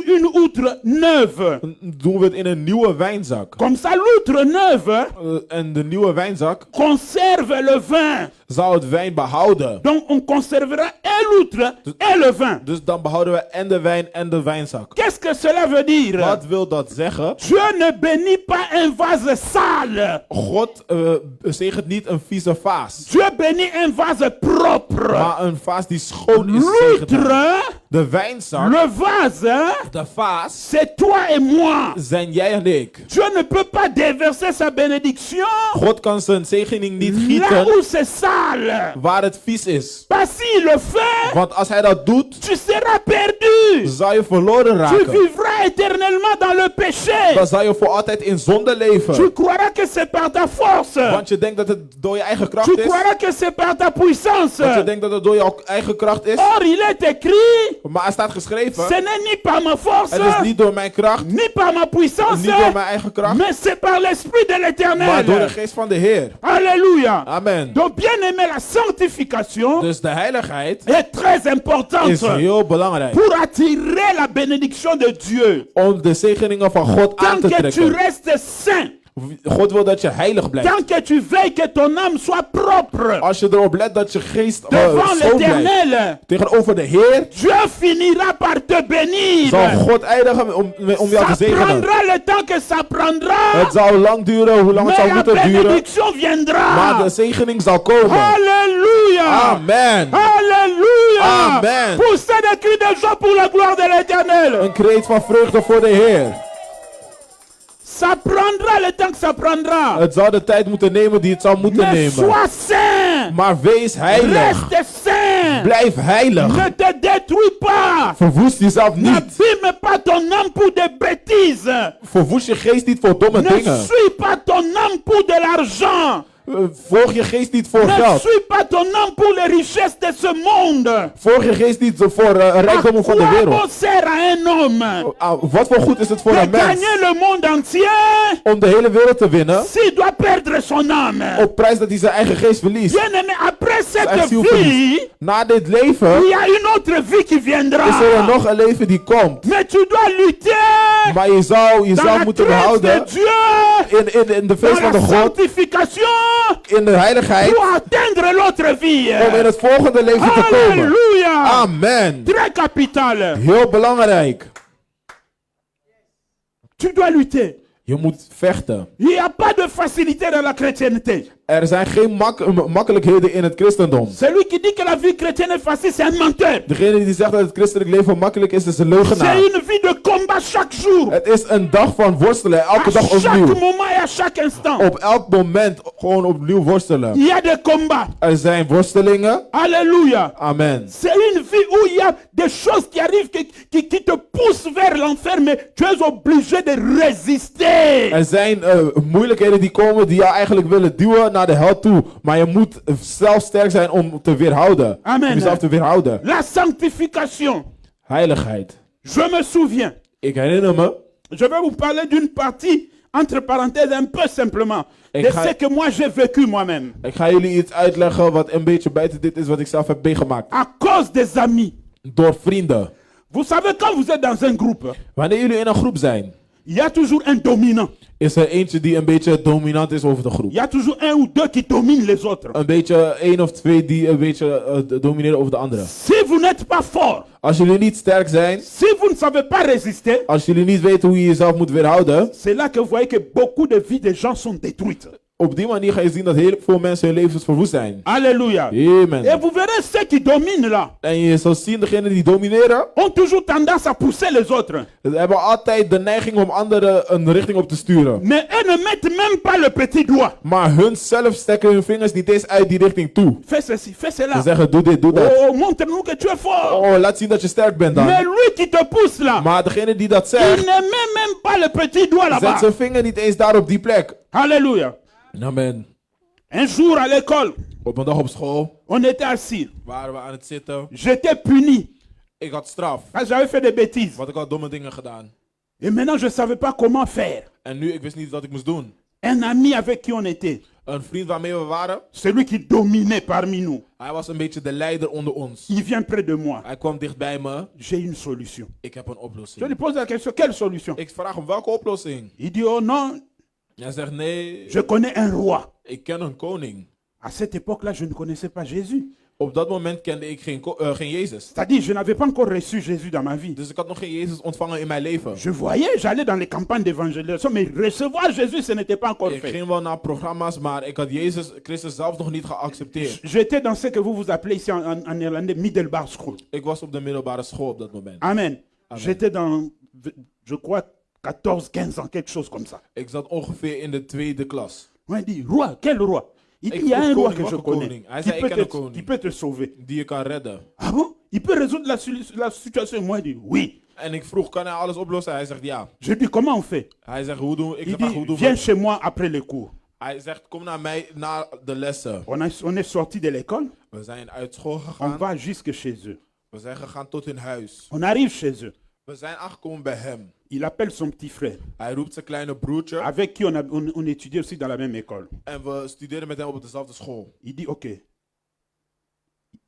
une outre neuve. doen we het in een nieuwe wijnzak. Comme ça, l'outre neuve En de nieuwe wijnzak conserve le vin. zal het wijn behouden. Donc on conservera et l'outre et le vin. Dus dan behouden we en de wijn en de wijnzak. Qu'est-ce que cela veut dire? Wat wil dat zeggen? Dieu ne bénit pas un vase sale. God zegent niet een vieze vaas, Dieu bénit un vase propre. maar een vaas die schoon is zegent. L'outre, De wijnzak, le vase, de vaas, c'est toi et moi. zijn jij en ik. Dieu ne peut pas déverser sa bénédiction God kan zijn zegening niet là gieten où c'est sale. waar het vies is. Parce s'il le fait, Want als hij dat doet, tu seras perdu. zal je verloren Tu raken. vivras éternellement dans le péché. Dan zal je voor altijd in zonde Tu leven. croiras que c'est par ta force. Want je denkt dat het door je eigen kracht Tu is. croiras que c'est par ta puissance. Want je denkt dat het door jouw eigen kracht is. Or, il est écrit, Maar er staat geschreven, ce n'est ni par ma force, het is niet door mijn kracht, ni par ma puissance, niet door mijn eigen kracht, mais c'est par l'Esprit de maar door de l'Éternel. geest van de Heer. Alléluia. Amen. Donc, bien aimé, la sanctification Dus de heiligheid est très is importante heel belangrijk. pour attirer la bénédiction de Dieu. Om de zegeningen van God aan Tant te que tu trekken. restes saint, God wil dat je heilig blijft. tant que tu veilles que ton âme soit propre Als je erop let dat je geest devant schoon blijft l'Éternel, tegenover de Heer, Dieu finira par te bénir. zal God eindigen om jou te Ça zegenen. prendra le temps que ça prendra, Het zal lang duren, hoe lang het mais zal la moeten duren. bénédiction viendra. Maar de zegening zal komen. Alléluia. Amen. Alléluia. Amen. Poussez des cris de joie pour la gloire de l'Éternel. Een kreet van vreugde voor de Heer. Ça prendra le temps que ça prendra. Het zal de tijd moeten nemen die het zal moeten Mais nemen. sois saint. Maar wees heilig. Reste saint. saint. Blijf heilig. Ne te détruis pas. Verwoest jezelf niet. N'abîme pas ton âme pour des bêtises. Verwoest je geest niet voor domme Ne dingen. suis pas ton âme pour de l'argent. Volg je geest niet voor Ne geld. suis pas ton âme pour les richesses de ce monde. Volg je geest niet voor À rijkdommen van de quoi wereld. bon sert à un homme Wat voor goed is het voor de een mens gagner le monde entier om de hele wereld te winnen s'il doit perdre son âme? op prijs dat hij zijn eigen geest verliest? Bien-aimé, après Zijn cette ziel vie, verliest. Na dit leven il y a une autre vie qui is er viendra. nog een leven die komt. Mais tu dois lutter Maar je zou dans jezelf la moeten grâce de behouden Dieu, in de feest dans van la de God, sanctification, in de heiligheid, pour atteindre l'autre vie. om in het volgende leven te komen. Alléluia. Amen. Très capital. Heel belangrijk. Tu dois lutter. Je moet vechten. Il n'y a pas de facilité dans la chrétienté. Er zijn geen makkelijkheden in het christendom. Celui qui dit que la vie chrétienne est facile, c'est un menteur. Degene die zegt dat het christelijk leven makkelijk is een C'est leugenaar. une vie de combat chaque jour. Het is een dag van worstelen, À elke dag chaque opnieuw. moment et à chaque instant. Op elk moment gewoon opnieuw worstelen. Il y a des combats. Er zijn worstelingen. Alléluia. Amen. C'est une vie où il y a des choses qui arrivent qui te poussent vers l'enfer, mais tu es obligé de résister. Er zijn moeilijkheden die komen die jou eigenlijk willen duwen naar de hel toe. Maar je moet zelf sterk zijn om te weerhouden. Amen. Om jezelf te weerhouden. La sanctification. Heiligheid. Je me souviens. Ik herinner me. Je vais vous parler d'une partie, entre parenthèses, un peu simplement, Ik de ga- ce que moi j'ai vécu moi-même. Ik ga jullie iets uitleggen wat een beetje buiten dit is wat ik zelf heb meegemaakt. À cause des amis. Door vrienden. Vous savez, quand vous êtes dans un groupe, Wanneer jullie in een groep zijn, il y a toujours un dominant. is er eentje die een beetje dominant is over de groep. Il y a toujours un ou deux qui dominent les autres. Een beetje één of twee die een beetje domineren over de andere. Si vous n'êtes pas fort, Als jullie niet sterk zijn, si vous ne savez pas résister, als jullie niet weten hoe je jezelf moet weerhouden, c'est là que vous voyez que beaucoup de vies des gens sont détruites. op die manier ga je zien dat heel veel mensen hun levens verwoest zijn. Alléluia. Amen. Et vous verrez ceux qui dominent là En je zal zien, degenen die domineren, ont toujours tendance à pousser les autres. ze hebben altijd de neiging om anderen een richting op te sturen. Mais eux ne mettent même pas le petit doigt. Maar hun zelf stekken hun vingers niet eens uit die richting toe. Fais ceci, fais Ze cela. zeggen, doe dit, doe dat. Oh, montre-nous que tu es fort. Oh, laat zien dat je sterk bent dan. Mais lui qui te pousse là, Maar degene die dat il zegt, ne met même pas le petit doigt zet là-bas. zijn vinger niet eens daar op die plek. Alléluia. Amen. Un jour à l'école, Op een dag op school on était assis. waren we aan het zitten. J'étais puni Ik had straf, parce que j'avais fait des bêtises. want ik had domme dingen gedaan. Et maintenant, je ne savais pas comment faire. En nu, ik wist niet wat ik moest doen. Un ami avec qui on était, Een vriend waarmee we waren, celui qui dominait parmi nous, hij was een beetje de leider onder ons. il vient près de moi. Hij kwam dicht bij me. J'ai une solution. Ik heb een Je oplossing. lui pose la question, quelle solution? Ik vraag hem, welke oplossing? Il dit, oh non, Hij zegt, nee, je connais un roi. ik ken een koning. À cette époque-là, je ne connaissais pas Jésus. Op dat moment kende ik geen Jezus. C'est-à-dire, je n'avais pas encore reçu Jésus dans ma vie. Dus ik had nog geen Jezus ontvangen in mijn leven. Je voyais, j'allais dans les campagnes d'évangélisation, mais recevoir Jésus, ce n'était pas encore Ik fait. ging wel naar programma's, maar ik had Jezus Christus zelf nog niet geaccepteerd. J'étais dans ce que vous vous appelez ici en néerlandais Middelbaar School. Ik was op de middelbare school op dat moment. Amen. Amen. J'étais dans, je crois, 14, 15 ans, quelque chose comme ça. Ik zat ongeveer in de tweede klas. Moi, il dit, roi, quel roi? Il dit, Ik il y a vroeg un roi koning, que je welke connais, koning? Hij qui zei, ik peut, ken een te, koning. qui peut te sauver. Die je kan redden. Ah bon? Il peut résoudre la situation? Moi, il dit, oui. En ik vroeg, kan hij alles oplossen? Hij zegt ja. Je dis, comment on fait? Hij zegt, hoe doen we? Ik Il vraag, hoe dit, doen viens we? chez moi après les cours. Hij zegt, kom naar mij na de lessen. On est sorti de l'école, We zijn uit school on gegaan. va jusque chez eux. We zijn gegaan tot hun huis. On arrive chez eux. We zijn aangekomen bij hem. Il appelle son petit frère, Hij roept zijn kleine broertje. avec qui on étudiait aussi dans la même école. En we studeerden met hem op dezelfde school. Il dit, ok.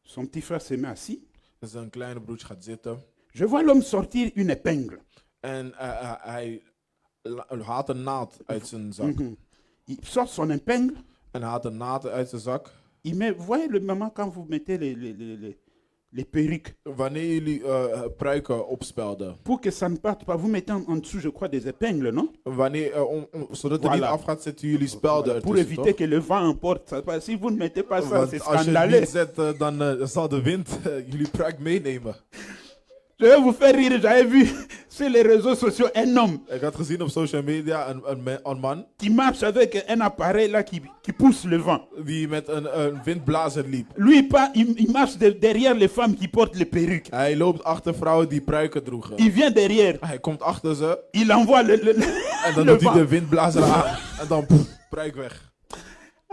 Son petit frère se met assis. Dus zijn kleine broertje gaat zitten. Je vois l'homme sortir une épingle. En hij haalt een naald uit zijn zak. Mhm. Il sort son épingle. En hij haalt een naald uit zijn zak. Il met, vous voyez le moment quand vous mettez les perruques, Wanneer jullie pruiken opspelden. pour que ça ne parte pas, vous mettez en dessous, je crois, des épingles, non? Wanneer, zodat het Voilà. niet afgaat, zetten jullie spelden Pour ertussen, éviter toch? que le vent emporte. Ça. Si vous ne mettez pas ça, c'est Want als je het scandaleux. niet zet, dan zal de wind jullie pruik meenemen. Je vais vous faire rire. J'avais vu sur les réseaux sociaux un homme Ik had gezien op social media een man qui marche avec un appareil là qui pousse le vent. die met een windblazer liep. Lui, il marche derrière les femmes qui portent les perruques. Hij loopt achter vrouwen die pruiken droegen. Il vient derrière. Hij komt achter ze Il envoie en dan le doet hij de vent. windblazer aan. En dan poef, pruik weg.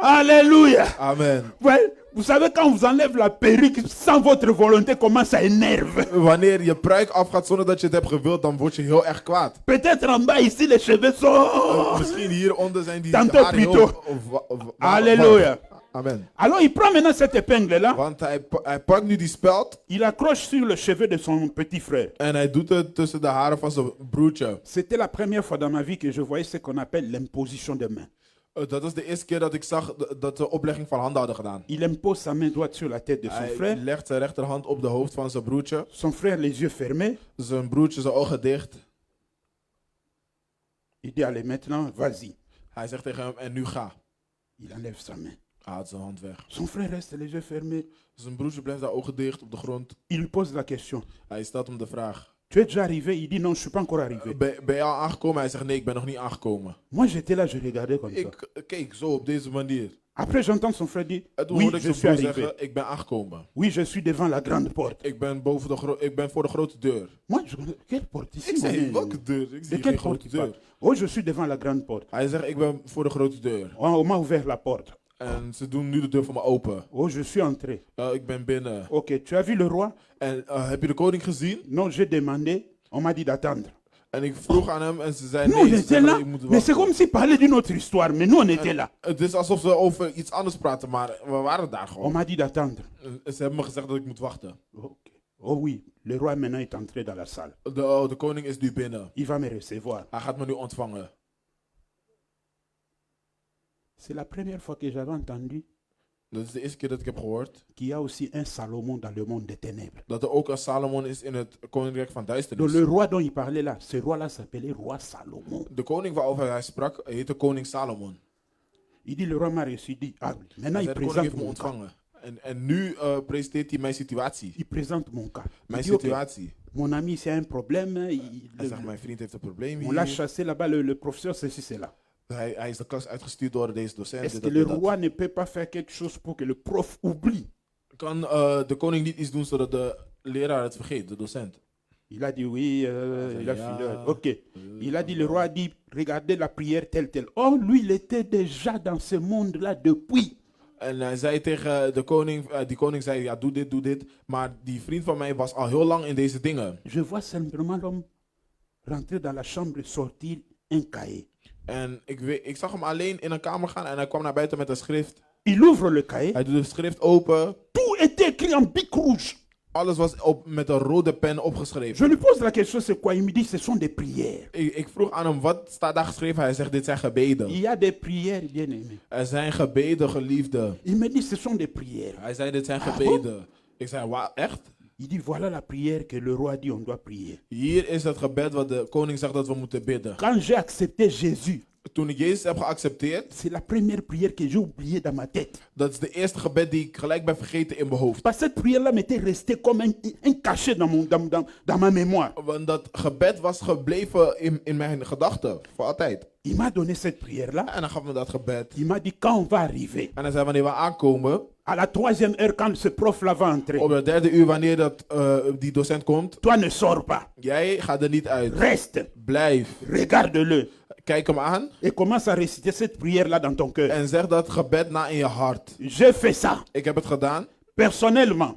Alléluia. Amen. Ouais, vous savez, quand on vous enlève la perruque sans votre volonté, comment ça énerve. Wanneer je pruik afgaat zonder dat je het hebt gewild, dan word je heel erg kwaad. Peut-être en bas ici, les cheveux sont... Misschien hieronder zijn die Tantôt haren heel... plutôt. Alléluia. Amen. Alors il prend maintenant cette épingle-là, Want hij pakt nu die speld il accroche sur le cheveu de son petit frère. en hij doet het tussen de haren van zijn broertje. C'était la première fois dans ma vie que je voyais ce qu'on appelle l'imposition de main. Dat was de eerste keer dat ik zag dat de oplegging van handen hadden gedaan. Il impose sa main droite sur la tête de son Hij frère. legt zijn rechterhand op de hoofd van zijn broertje. Son frère, les yeux fermés. Zijn broertje zijn ogen dicht. Il dit, allez maintenant, vas-y. Hij zegt tegen hem, en nu ga. Il enlève sa main. Hij haalt zijn hand weg. Son frère reste les yeux fermés. Zijn broertje blijft daar ogen dicht op de grond. Il lui pose la question. Hij stelt hem de vraag. Tu es déjà arrivé? Il dit, non, je ne suis pas encore arrivé. Ben je al aangekomen? Hij zegt, nee, ik ben nog niet aangekomen. Moi, j'étais là, je regardais comme ça. Ik keek zo op deze manier. Après, j'entends son frère dire, En toen oui, hoorde ik je zijn suis broer arrivé. zeggen, ik ben aangekomen. Oui, je suis devant la grande porte. Ik ben voor de grote deur. Moi, je connais, quelle porte ici? Ik zei, mon welke ami? deur? Ik De zie quelle geen porte grote tu parles? deur. Oh, je suis devant la grande porte. Hij zegt, ik ben voor de grote deur. On m'a ouvert la porte. En ze doen nu de deur voor me open. Oh, je suis entré. Ik ben binnen. Ok, tu as vu le roi? En heb je de koning gezien? Non, j'ai demandé. On m'a dit d'attendre. En ik vroeg aan hem en ze zei, Nous, on nee, ze était zeggen, là. ik moet Mais c'est comme wachten. s'il parlait d'une autre histoire. Mais nous, on était là. Het is alsof ze over iets anders praten, maar we waren daar On gewoon. m'a dit d'attendre. En ze hebben me gezegd dat ik moet wachten. Ok. Oh oui, le roi maintenant est entré dans la salle. De koning is nu binnen. Il va me recevoir. Hij gaat me nu ontvangen. C'est la première fois que j'avais entendu Dat is de eerste keer dat ik heb gehoord qu'il y a aussi un Salomon dans le monde des ténèbres. dat er ook een Salomon is in het koninkrijk van Donc duisternis. le roi dont il parlait là, ce roi-là s'appelait roi Salomon. De koning waarover hij sprak heette koning Salomon. Il dit, le roi m'a reçu, dit, ah, maintenant Hij il zei, de koning présente heeft me mon cas. ontvangen. En nu presenteert hij mijn situatie. Il présente mon cas. Il Mijn dit, ok, situatie. mon ami, c'est un problème. Hij zegt, mijn vriend heeft een probleem On l'a hier. chassé là-bas, le professeur, ceci, cela. Hij is de klas uitgestuurd door deze docent. Est-ce dit, que dat, le dit, dat. roi ne peut pas faire quelque chose pour que le prof oublie? Kan de koning niet iets doen zodat de leraar het vergeet, de docent? Il a dit oui, il a Ja. fini. Ok. Il a dit, le roi a dit, regardez la prière telle, telle. Oh, lui, il était déjà dans ce monde-là depuis. En hij zei tegen de koning, die koning zei, ja, doe dit. Maar die vriend van mij was al heel lang in deze dingen. Je vois simplement l'homme rentrer dans la chambre, sortir un cahier. En ik zag hem alleen in een kamer gaan en hij kwam naar buiten met een schrift. Il ouvre le cahier. Hij doet de schrift open. Tout était écrit en bic rouge. Alles was met een rode pen opgeschreven. Je lui pose la question, c'est quoi? Il me dit, ce sont des prières. Ik vroeg aan hem, wat staat daar geschreven? Hij zegt, dit zijn gebeden. Il y a des prières, bien aimés. Er zijn gebeden, geliefde. Il me dit, ce sont des prières. Hij zei, dit zijn Ah, gebeden. Ik zei, wauw, echt? Il dit, voilà la prière que le roi dit, on doit prier. Hier is het gebed wat de koning zegt dat we moeten bidden. Quand j'ai accepté Jésus, Toen ik Jezus heb geaccepteerd, c'est la première prière que j'ai oubliée dans ma tête. dat is de eerste gebed die ik gelijk ben vergeten in mijn hoofd. Parce que cette prière-là m'était restée comme un cachet dans ma mémoire. Want dat gebed was gebleven in mijn gedachten, voor altijd. Il m'a donné cette prière-là. En dan gaf me dat gebed. Il m'a dit, quand on va arriver, En hij zei, wanneer we aankomen, à la 3e heure, quand ce prof-là va entrer, op de 3e uur, wanneer die docent komt, toi ne sors pas. jij gaat er niet uit. Reste, Blijf. regarde-le Kijk hem aan et commence à réciter cette prière-là dans ton cœur. en zeg dat gebed na in je hart. J'ai fait ça, Ik heb het gedaan, personnellement.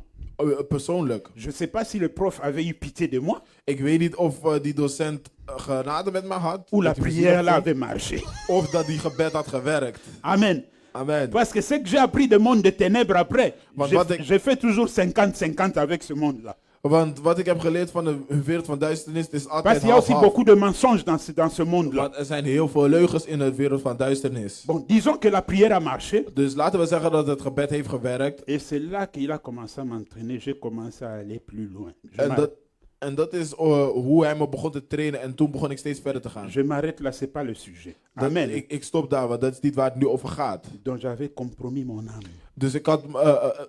persoonlijk. Je ne sais pas si le prof avait eu pitié de moi Ik weet niet of die docent genade met me had. ou la dat hij me prière-là zielig avait marché. vond, of dat die gebed had gewerkt. Amen. Amen. Parce que ce que j'ai appris du monde des ténèbres après, Want wat ik- j'ai fait toujours 50-50 avec ce monde-là. Want wat ik heb geleerd van de wereld van duisternis is Parce altijd qu'il y a aussi half-half. beaucoup de mensonges dans ce monde-là. Want er zijn heel veel leugens in de wereld van duisternis. Bon, disons que la prière a marché. Dus laten we zeggen dat het gebed heeft gewerkt. Et c'est là qu'il a commencé à m'entraîner. J'ai commencé à aller plus loin. En dat is hoe hij me begon te trainen. En toen begon ik steeds verder te gaan. Je m'arrête là, c'est pas le sujet. Amen. Ik stop daar, want dat is niet waar het nu over gaat. Donc j'avais compromis mon âme Dus ik had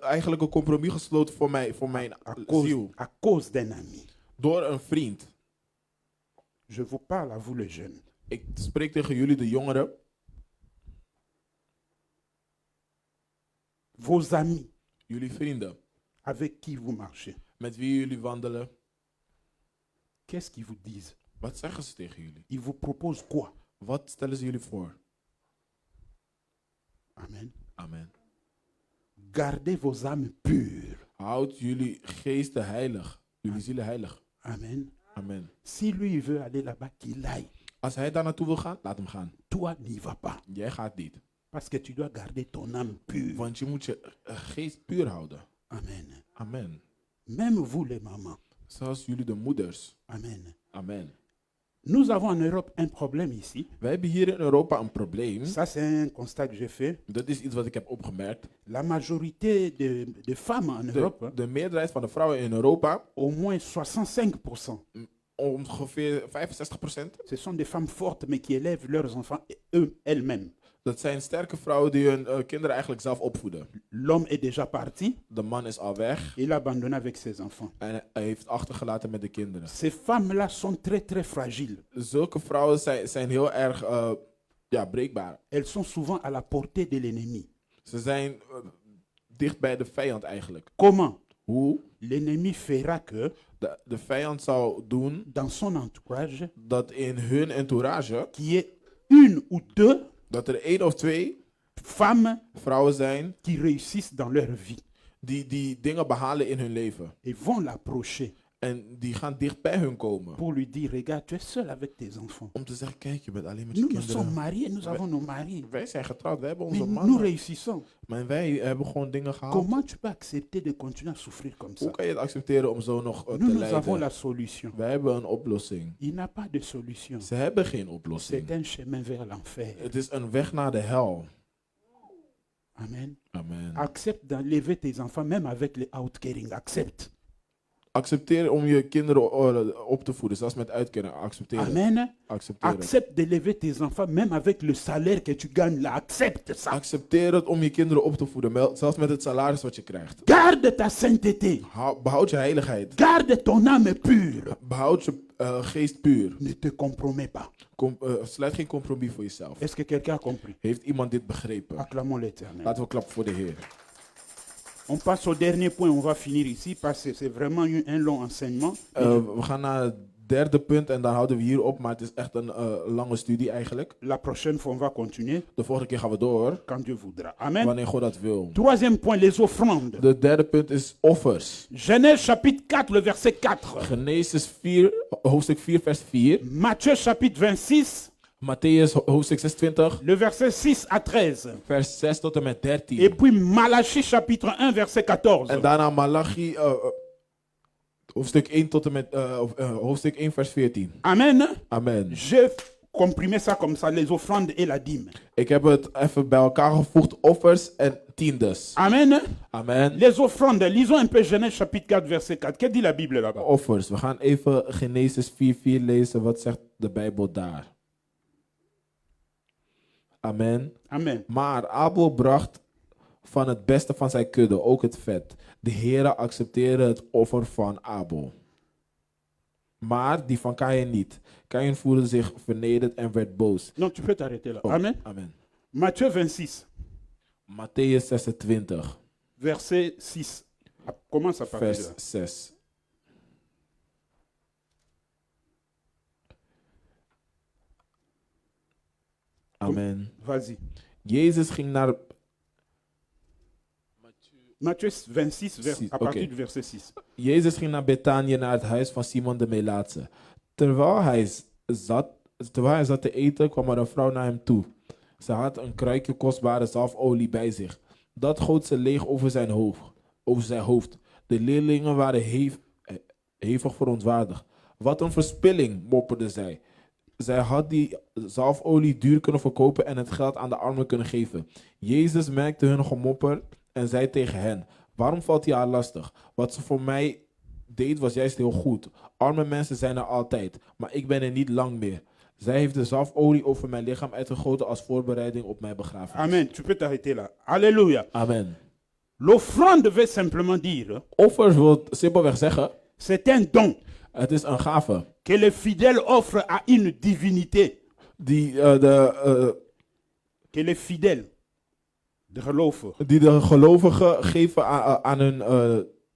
eigenlijk een compromis gesloten voor mijn à ziel. cause d'un ami. door een vriend. Je vous parle à vous les jeunes. Ik spreek tegen jullie, de jongeren. Vos amis Jullie vrienden. avec qui vous marchez. Met wie jullie wandelen. Qu'est-ce qu'ils vous disent? Wat zeggen ze tegen jullie? Ils vous proposent quoi? Wat stellen ze jullie voor? Amen. Amen. Gardez vos âmes pures. Houd jullie geesten heilig. Jullie zielen heilig. Amen. Amen. Si lui il veut aller là-bas, qu'il aille. Als hij daar naartoe wil gaan, laat hem gaan. Toi, n'y vas pas. Jij gaat niet. Parce que tu dois garder ton âme pure. Want je moet je geest puur houden. Amen. Amen. Même vous les mamans. Zoals jullie de moeders. Amen. Amen. Nous avons en Europe un problème ici. Wij hebben hier in Europa een probleem. Ça, c'est un constat que j'ai fait. Dat is iets wat ik heb opgemerkt. La majorité de femmes en Europe, De meerderheid van de vrouwen in Europa, au moins 65%, ongeveer 65%, ce sont des femmes fortes, mais qui élèvent leurs enfants elles-mêmes. dat zijn sterke vrouwen die hun kinderen eigenlijk zelf opvoeden. L'homme est déjà parti, De man is al weg il a abandonné avec ses enfants. en hij heeft achtergelaten met de kinderen. Ces femmes-là sont très très fragiles. Zulke vrouwen zijn heel erg breekbaar. Elles sont souvent à la portée de l'ennemi. Ze zijn dicht bij de vijand eigenlijk. Comment? Hoe? L'ennemi fera que De vijand zou doen dans son entourage, dat in hun entourage, qu'il y ait une ou deux dat er 1 of 2 femmes vrouwen zijn qui réussissent dans leur vie die dingen behalen in hun leven. et vont l'approcher En die gaan dicht bij hun komen. pour lui dire, regarde, tu es seul avec tes enfants. Om te zeggen, kijk, je bent alleen met je Nous, nous sommes kinderen. mariés, nous avons nos maris. Wij zijn getrouwd, wij hebben Mais onze nous mannen. réussissons. Maar wij hebben gewoon dingen gehaald. Comment tu peux accepter de continuer à souffrir comme ça? Hoe kan je het accepteren om zo nog te Nous avons la lijden? solution. Wij hebben een oplossing. Il n'a pas de solution. Ze hebben geen C'est oplossing. un chemin vers l'enfer. Het is een weg naar de hel. Amen. Amen. Accepte d'enlever tes enfants, même avec les outcaring. Accepte. Accepteer om je kinderen op te voeden, zelfs met uitkering. Accepteer het. Amen. Accepteer het. Accepte d'élever tes enfants, même avec le salaire que tu gagnes là. Accepte ça. Accepteer het om je kinderen op te voeden, zelfs met het salaris wat je krijgt. Garde ta sainteté. Behoud je heiligheid. Garde ton âme pure. Behoud je geest puur. Ne te compromets pas. Sluit geen compromis voor jezelf. Est-ce que quelqu'un a compris? Heeft iemand dit begrepen? Acclamons l'Éternel. Laten we klappen voor de Heer. On passe au dernier point, on va finir ici parce que c'est vraiment un long enseignement. We gaan naar het derde punt en dan houden we hier op, maar het is echt een lange studie eigenlijk. La prochaine fois, on va continuer De volgende keer gaan we door, quand Dieu voudra. Amen. wanneer God dat wil. Troisième point, les offrandes. De derde punt is offers. Genèse chapitre 4, le verset 4. Genesis 4, hoofdstuk 4, vers 4. Matthieu chapitre 26, Matthäus hoofdstuk 26, le verset 6 à 13. vers 6 tot en met 13. Et puis Malachie chapitre 1, verset 14. En daarna Malachi, hoofdstuk 1 tot en met hoofdstuk 1, vers 14. Amen. Amen. J'ai comprimé ça comme ça, les offrandes et la dîme. Ik heb het even bij elkaar gevoegd, offers en tiendes. Amen. Amen. Les offrandes, lisons un peu Genèse chapitre 4, verset 4. Que dit la Bible là-bas? Offers. We gaan even Genesis 4:4 lezen. Wat zegt de Bijbel daar? Amen. Amen. Maar Abel bracht van het beste van zijn kudde, ook het vet. De Heere accepteerde het offer van Abel. Maar die van Kaïn niet. Kaïn voelde zich vernederd en werd boos. Non, tu peux t'arrêter là. Oh, Amen. Amen. Matthieu 26, Matthäus 26, verset 6. Commence à partir de vers là. 6. Amen. Vas-y. Jezus ging naar... Matthieu 26, à partir Oké. du verset 6. Jezus ging naar Betanië, naar het huis van Simon de Melaatse. Terwijl hij zat te eten, kwam er een vrouw naar hem toe. Ze had een kruikje kostbare zalfolie bij zich. Dat goot ze leeg over zijn hoofd. De leerlingen waren hevig verontwaardigd. Wat een verspilling, mopperde zij. Zij had die zalfolie duur kunnen verkopen en het geld aan de armen kunnen geven. Jezus merkte hun gemopper en zei tegen hen: waarom valt hij haar lastig? Wat ze voor mij deed was juist heel goed. Arme mensen zijn er altijd, maar ik ben er niet lang meer. Zij heeft de zalfolie over mijn lichaam uitgegoten als voorbereiding op mijn begrafenis. Amen. Tu peux t'arrêter là. Alléluia. Amen. L'offrande veut simplement dire, Offers wil simpelweg zeggen, c'est un don. Het is een gave que les fidèles offrent à une divinité. die Que les fidèles, de gelovigen, die de gelovigen geven aan hun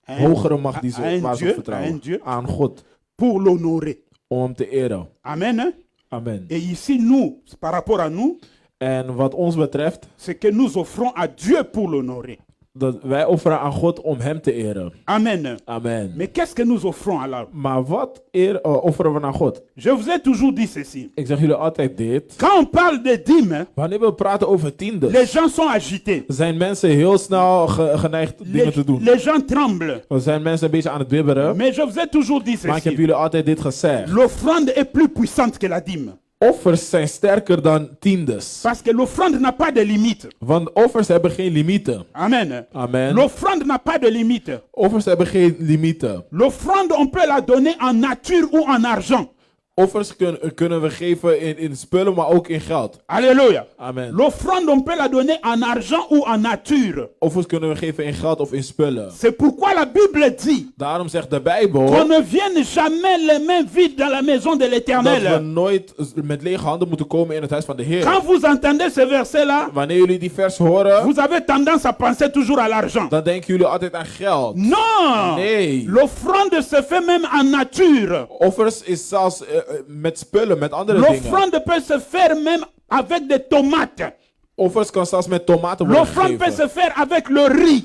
hogere macht die à un waar ze Dieu, op vertrouwen. Dieu, Aan God. pour l'honorer. Om hem te eren. Amen. Hein? Amen. Et ici, nous, par rapport à nous, En wat ons betreft, c'est que nous offrons à Dieu pour l'honorer. dat wij offeren aan God om hem te eren. Amen. Amen. Mais qu'est-ce que nous offrons alors? Maar wat offeren we aan God? Je vous ai toujours dit ceci. Ik zeg jullie altijd dit. Quand on parle de dîmes, Wanneer we praten over tiendes, les gens sont agités. zijn mensen heel snel geneigd dingen te doen. Les gens tremblent. Dan zijn mensen een beetje aan het bibberen. Mais je vous ai toujours dit Maar ik heb ceci. jullie altijd dit gezegd. L'offrande est plus puissante que la dîme. Offers zijn sterker dan tiendes. Parce que l'offrande n'a pas de limite. Want offers hebben geen limieten. Amen. Amen. L'offrande n'a pas de limite. Offers hebben geen limieten. L'offrande, on peut la donner en nature ou en argent. Offers kunnen we geven in spullen, maar ook in geld. Alléluia. Amen. L'offrande, on peut la donner en argent ou en nature. Offers kunnen we geven in geld of in spullen. C'est pourquoi la Bible dit Daarom zegt de Bijbel qu'on ne vienne jamais les mains vides dans la maison de dat we l'Éternel. nooit met lege handen moeten komen in het huis van de Heer. Quand vous entendez ce verset-là, Wanneer jullie die vers horen, vous avez tendance à penser toujours à l'argent. dan denken jullie altijd aan geld. Non! Nee. L'offrande se fait même en nature. Offers is zelfs met spullen, met andere dingen. L'offrande peut se faire même avec des tomates. Offers kan zelfs met tomaten worden L'offrande peut gegeven. se faire avec le riz.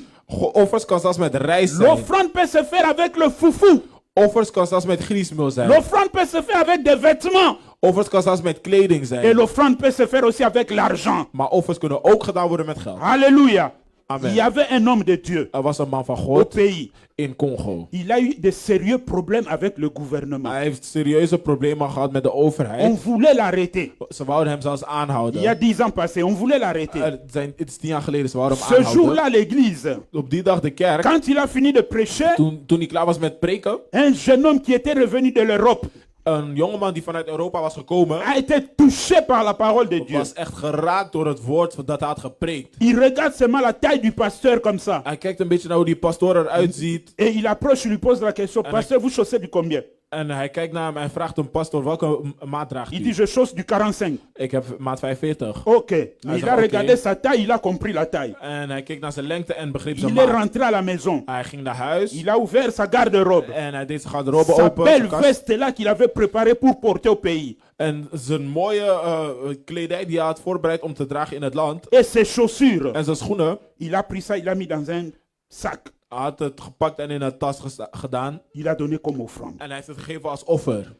Offers kan zelfs met rijst zijn. L'offrande peut se faire avec le foufou. Offers kan zelfs met griesmeel zijn. L'offrande peut se faire avec des vêtements. Offers kan zelfs met kleding Et zijn. l'offrande peut se faire aussi avec l'argent. Maar offers kunnen ook gedaan worden met geld. Alléluia. Amen. Il y avait un homme de Dieu Er was een man van au God pays. in Congo. Il a eu de sérieux problèmes avec le gouvernement. Hij heeft serieuze problemen gehad met de On overheid. voulait l'arrêter. Ze wouden hem zelfs Il y a aanhouden. 10 ans passés, on voulait l'arrêter. Het is 10 jaar geleden, ze wouden hem Ce aanhouden. jour-là, l'église, Op die dag de kerk, quand il a fini de prêcher, toen hij klaar was met preken, un jeune homme qui était revenu de l'Europe een jongeman die vanuit Europa was gekomen, a été touché par la parole de Dieu. was echt geraakt door het woord dat hij had gepreekt. Il regarde seulement la taille du pasteur comme ça. Hij kijkt een beetje naar hoe die pastoor eruit ziet. Et il approche, il lui pose la question, pasteur, vous chaussez du combien? En hij kijkt naar hem en vraagt een pastoor welke maat draagt Il hij. dit, je chausse du 45. Ik heb maat 45. Ok. Hij Mais il zei, a oké. regardé sa taille, il a compris la taille. En hij keek naar zijn lengte en begreep zijn Il est maat. rentré à la maison. Hij ging naar huis Il a ouvert sa garde-robe. en hij deed zijn garderobe Sa open. belle zijn kast. veste là qu'il avait préparée pour porter au pays. En zijn mooie kledij die hij had voorbereid om te dragen in het land. Et ses chaussures. En zijn schoenen. Il a pris ça, il a mis dans un sac. Hij had het gepakt en in een tas gedaan. Il a donné comme offrande. En hij heeft het gegeven als offer.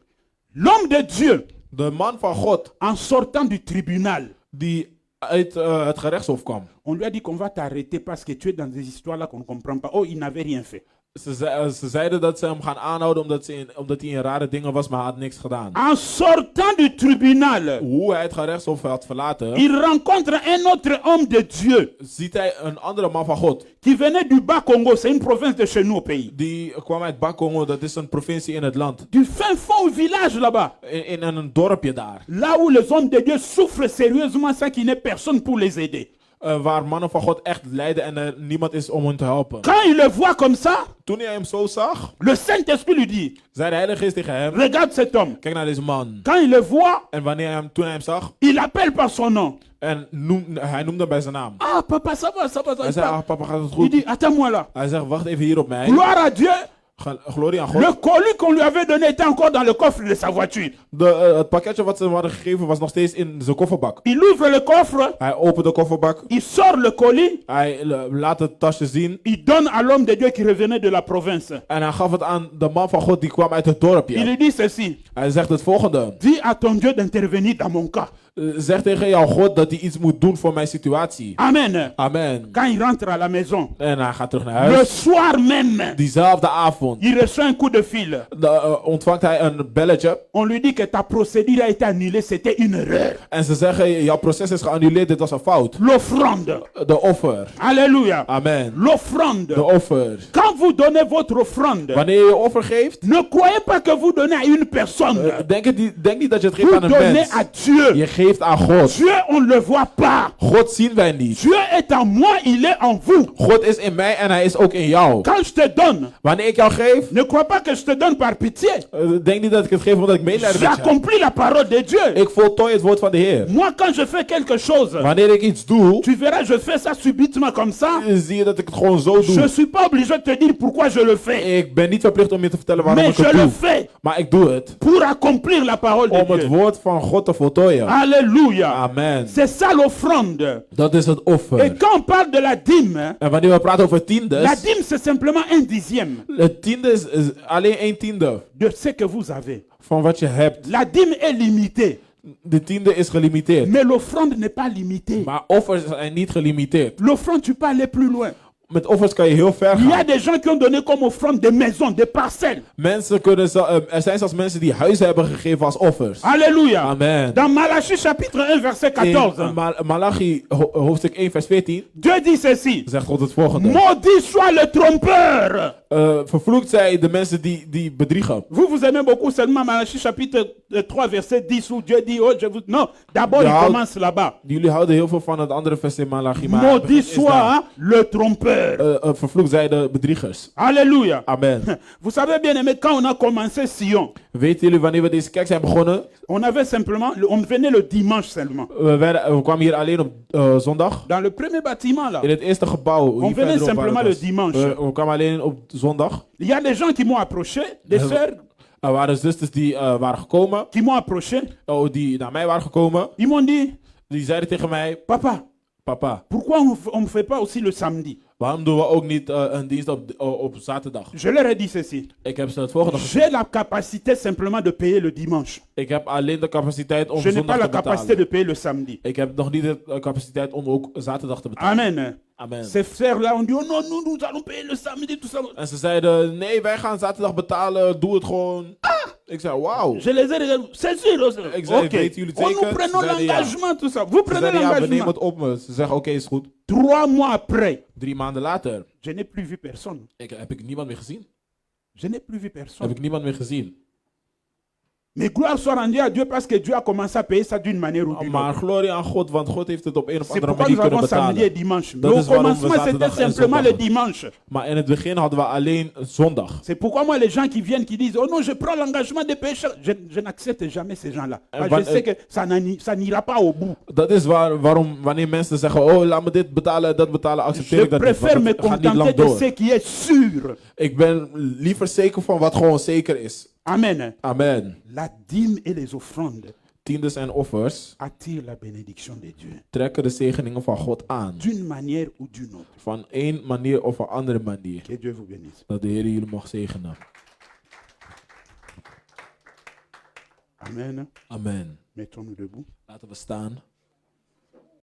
L'homme de Dieu, De man van God en sortant du tribunal, die uit het gerechtshof kwam. on lui a dit qu'on va t'arrêter parce que tu es dans des histoires là qu'on ne comprend pas. Oh, il n'avait rien fait. Ze zeiden dat ze hem gaan aanhouden omdat hij in rare dingen was, maar hij had niks gedaan. En sortant du tribunal, Hoe hij het gerechtshof had verlaten, il rencontre un autre homme de Dieu ziet hij een andere man van God. qui venait du Bas-Congo. C'est une province de chez nous au pays. Die kwam uit Bakongo, dat is een provincie in het land. Du fin fond village là-bas. In een dorpje daar. Là où les hommes de Dieu souffrent sérieusement sans qu'il n'y ait personne pour les aider. Waar mannen van God echt lijden en er niemand is om hen te helpen. Quand il le voit comme ça, Toen hij hem zo zag, le Saint-Esprit lui dit, zei de Heilige Geest tegen hem: regarde cet homme. kijk naar deze man. Quand il le voit, En toen hij hem zag, il appelle par son nom. en hij noemde hem bij zijn naam. Ah, papa, ça va, ça va, ça Hij zei: va. ah, papa, gaat het Il goed? dit, attends-moi là. Hij zegt: wacht even hier op mij. Gloire à Dieu. Glorie aan Le God. colis qu'on lui avait donné était encore dans le coffre de sa voiture. Het pakketje wat ze hem hadden gegeven was nog steeds in zijn kofferbak. Il ouvre le coffre, Hij opent de kofferbak. il sort le colis, Hij laat het tasje zien. il donne à l'homme de Dieu qui revenait de la province. En hij gaf het aan de man van God die kwam uit het dorpje. Il lui dit ceci, Hij zegt het volgende. dis à ton Dieu d'intervenir dans mon cas. Zeg tegen jouw God dat hij iets moet doen voor mijn situatie. Amen. Amen. Quand il rentre à la maison, En hij gaat terug naar le huis. soir même, Diezelfde avond il reçoit un coup de fil. ontvangt hij een belletje. On lui dit que ta procédure a été annulée, c'était une erreur. En ze zeggen, jouw proces is geannuleerd, dit was een fout. L'offrande. De offer. Alléluia. Amen. De L'offrande. offer. Quand vous donnez votre offrande, Wanneer je je offer geeft, ne croyez pas que vous donnez à une personne. denk niet dat je het geeft Vous aan een donnez mens. à Dieu. Je geeft geeft aan God. Dieu, on ne le voit pas. God zien wij niet. Dieu est en moi, il est en vous. God is in mij en hij is ook in jou. Quand je te donne, Wanneer ik jou geef, ne crois pas que je te donne par pitié. denk niet dat ik het geef omdat ik medelijden met je heb. J'accomplis la parole de Dieu. Ik voltooi het woord van de Heer. Moi, quand je fais quelque chose, Wanneer ik iets doe, tu verras, je fais ça subitement comme ça. zie je dat ik het gewoon zo Je ne doe. suis pas obligé de te dire pourquoi je le fais. Ik ben niet verplicht om je te vertellen waarom Mais ik het je le doe. fais Maar ik doe het pour accomplir la parole de om het Dieu. woord van God te voltooien. Alléluia. Amen. C'est ça l'offrande. Dat is het Et offer. quand on parle de la dîme, En wanneer we praten over la tiendes, dîme c'est simplement un dixième het tiende is alleen 1/10 de ce que vous avez. van wat je hebt. La dîme est limitée, De tiende is gelimiteerd. mais l'offrande n'est pas limitée. Maar offers zijn niet gelimiteerd. L'offrande, tu peux aller plus loin. Met offers kan je heel ver Il y a gaan. des gens qui ont donné comme offrande des maisons, des parcelles. Mensen kunnen er zijn zelfs mensen die huizen hebben gegeven als offers. Alléluia. Amen. Dans Malachie chapitre 1 verset 14, In Malachi hoofdstuk 1 vers 14 Dieu dit ceci. zegt God het volgende. Maudit soit le trompeur. Vervloekt zij de mensen die bedriegen. Vous aimez beaucoup seulement Malachie chapitre 3 verset 10 où Dieu dit, oh je vous... Non, d'abord il Ja. commence là-bas. Jullie houden heel veel van het andere vers in Malachi. Maar Maudit het is daar. soit le trompeur. Vervloekt zij de bedriegers. Alléluia. Amen. Vous savez bien aimé, quand on a commencé Sion, Weten jullie wanneer we deze kerk zijn begonnen? on avait simplement, on venait le dimanche seulement. We kwamen hier alleen op zondag. Dans le premier bâtiment là, In het eerste gebouw. on hier venait verderop waar simplement het le was. dimanche. We kwamen alleen op zondag. Il y a des gens qui m'ont approché, des sœurs Er waren zusters die waren gekomen. qui m'ont approché. Die naar mij waren gekomen. Ils m'ont dit, Die zeiden tegen mij: papa, Papa, pourquoi on ne fait pas aussi le samedi? waarom doen we ook niet een dienst op zaterdag? Je leur ai dit ceci. Ik heb ze het volgende gezegd. J'ai la capacité simplement de payer le dimanche. Ik heb alleen de capaciteit om Je n'ai pas zondag la te capacité betalen. de payer le samedi. Ik heb nog niet de capaciteit om ook zaterdag te betalen. Amen. Amen. Ces frères-là ont dit, oh non, nous allons payer le samedi, tout ça. En ze zeiden: nee, wij gaan zaterdag betalen. Doe het gewoon. Ik zei: wauw. Je les ai regardés. C'est sûr. Exact, Ok. weten jullie Oh, nous zeker? prenons Ze zeiden ja. l'engagement, tout ça. Vous Ze prenez zeiden: ja, we nemen l'engagement. het op me. Ze zeggen: oké, is goed. 3 mois après, 3 maanden later je n'ai plus vu personne. heb ik niemand meer gezien. Je n'ai plus vu Heb personne. ik niemand meer gezien. Mais gloire soit rendue à Dieu parce que Dieu a commencé à payer ça d'une manière ou d'une Maar autre. glorie aan God, want God heeft het op een of C'est andere pourquoi manier nous kunnen avons samedi et betalen. dimanche. Dat Mais is au waarom we commencement, c'était zaterdag en simplement le zondag dimanche. Maar in het begin hadden we alleen zondag. C'est pourquoi moi, les gens qui viennent, qui disent, oh non, je prends l'engagement de payer chaque... Je n'accepte jamais ces gens-là. Parce que je sais que ça n'ira pas au bout. Dat is waarom wanneer mensen zeggen: oh, laat me dit betalen, dat betalen, accepteer Je ik dat niet. préfère me Want dat gaat niet contenter lang de door. ce qui est sûr. Ik ben liever zeker van wat gewoon zeker is. Amen. Amen. La dîme et les offrandes Tiendes en offers attirent la bénédiction de Dieu. trekken de zegeningen van God aan. D'une manière ou d'une autre. Van één manier of een andere manier. Que Dieu vous bénisse. Dat de Heer jullie mag zegenen. Amen. Amen. Mettons-nous debout. Laten we staan.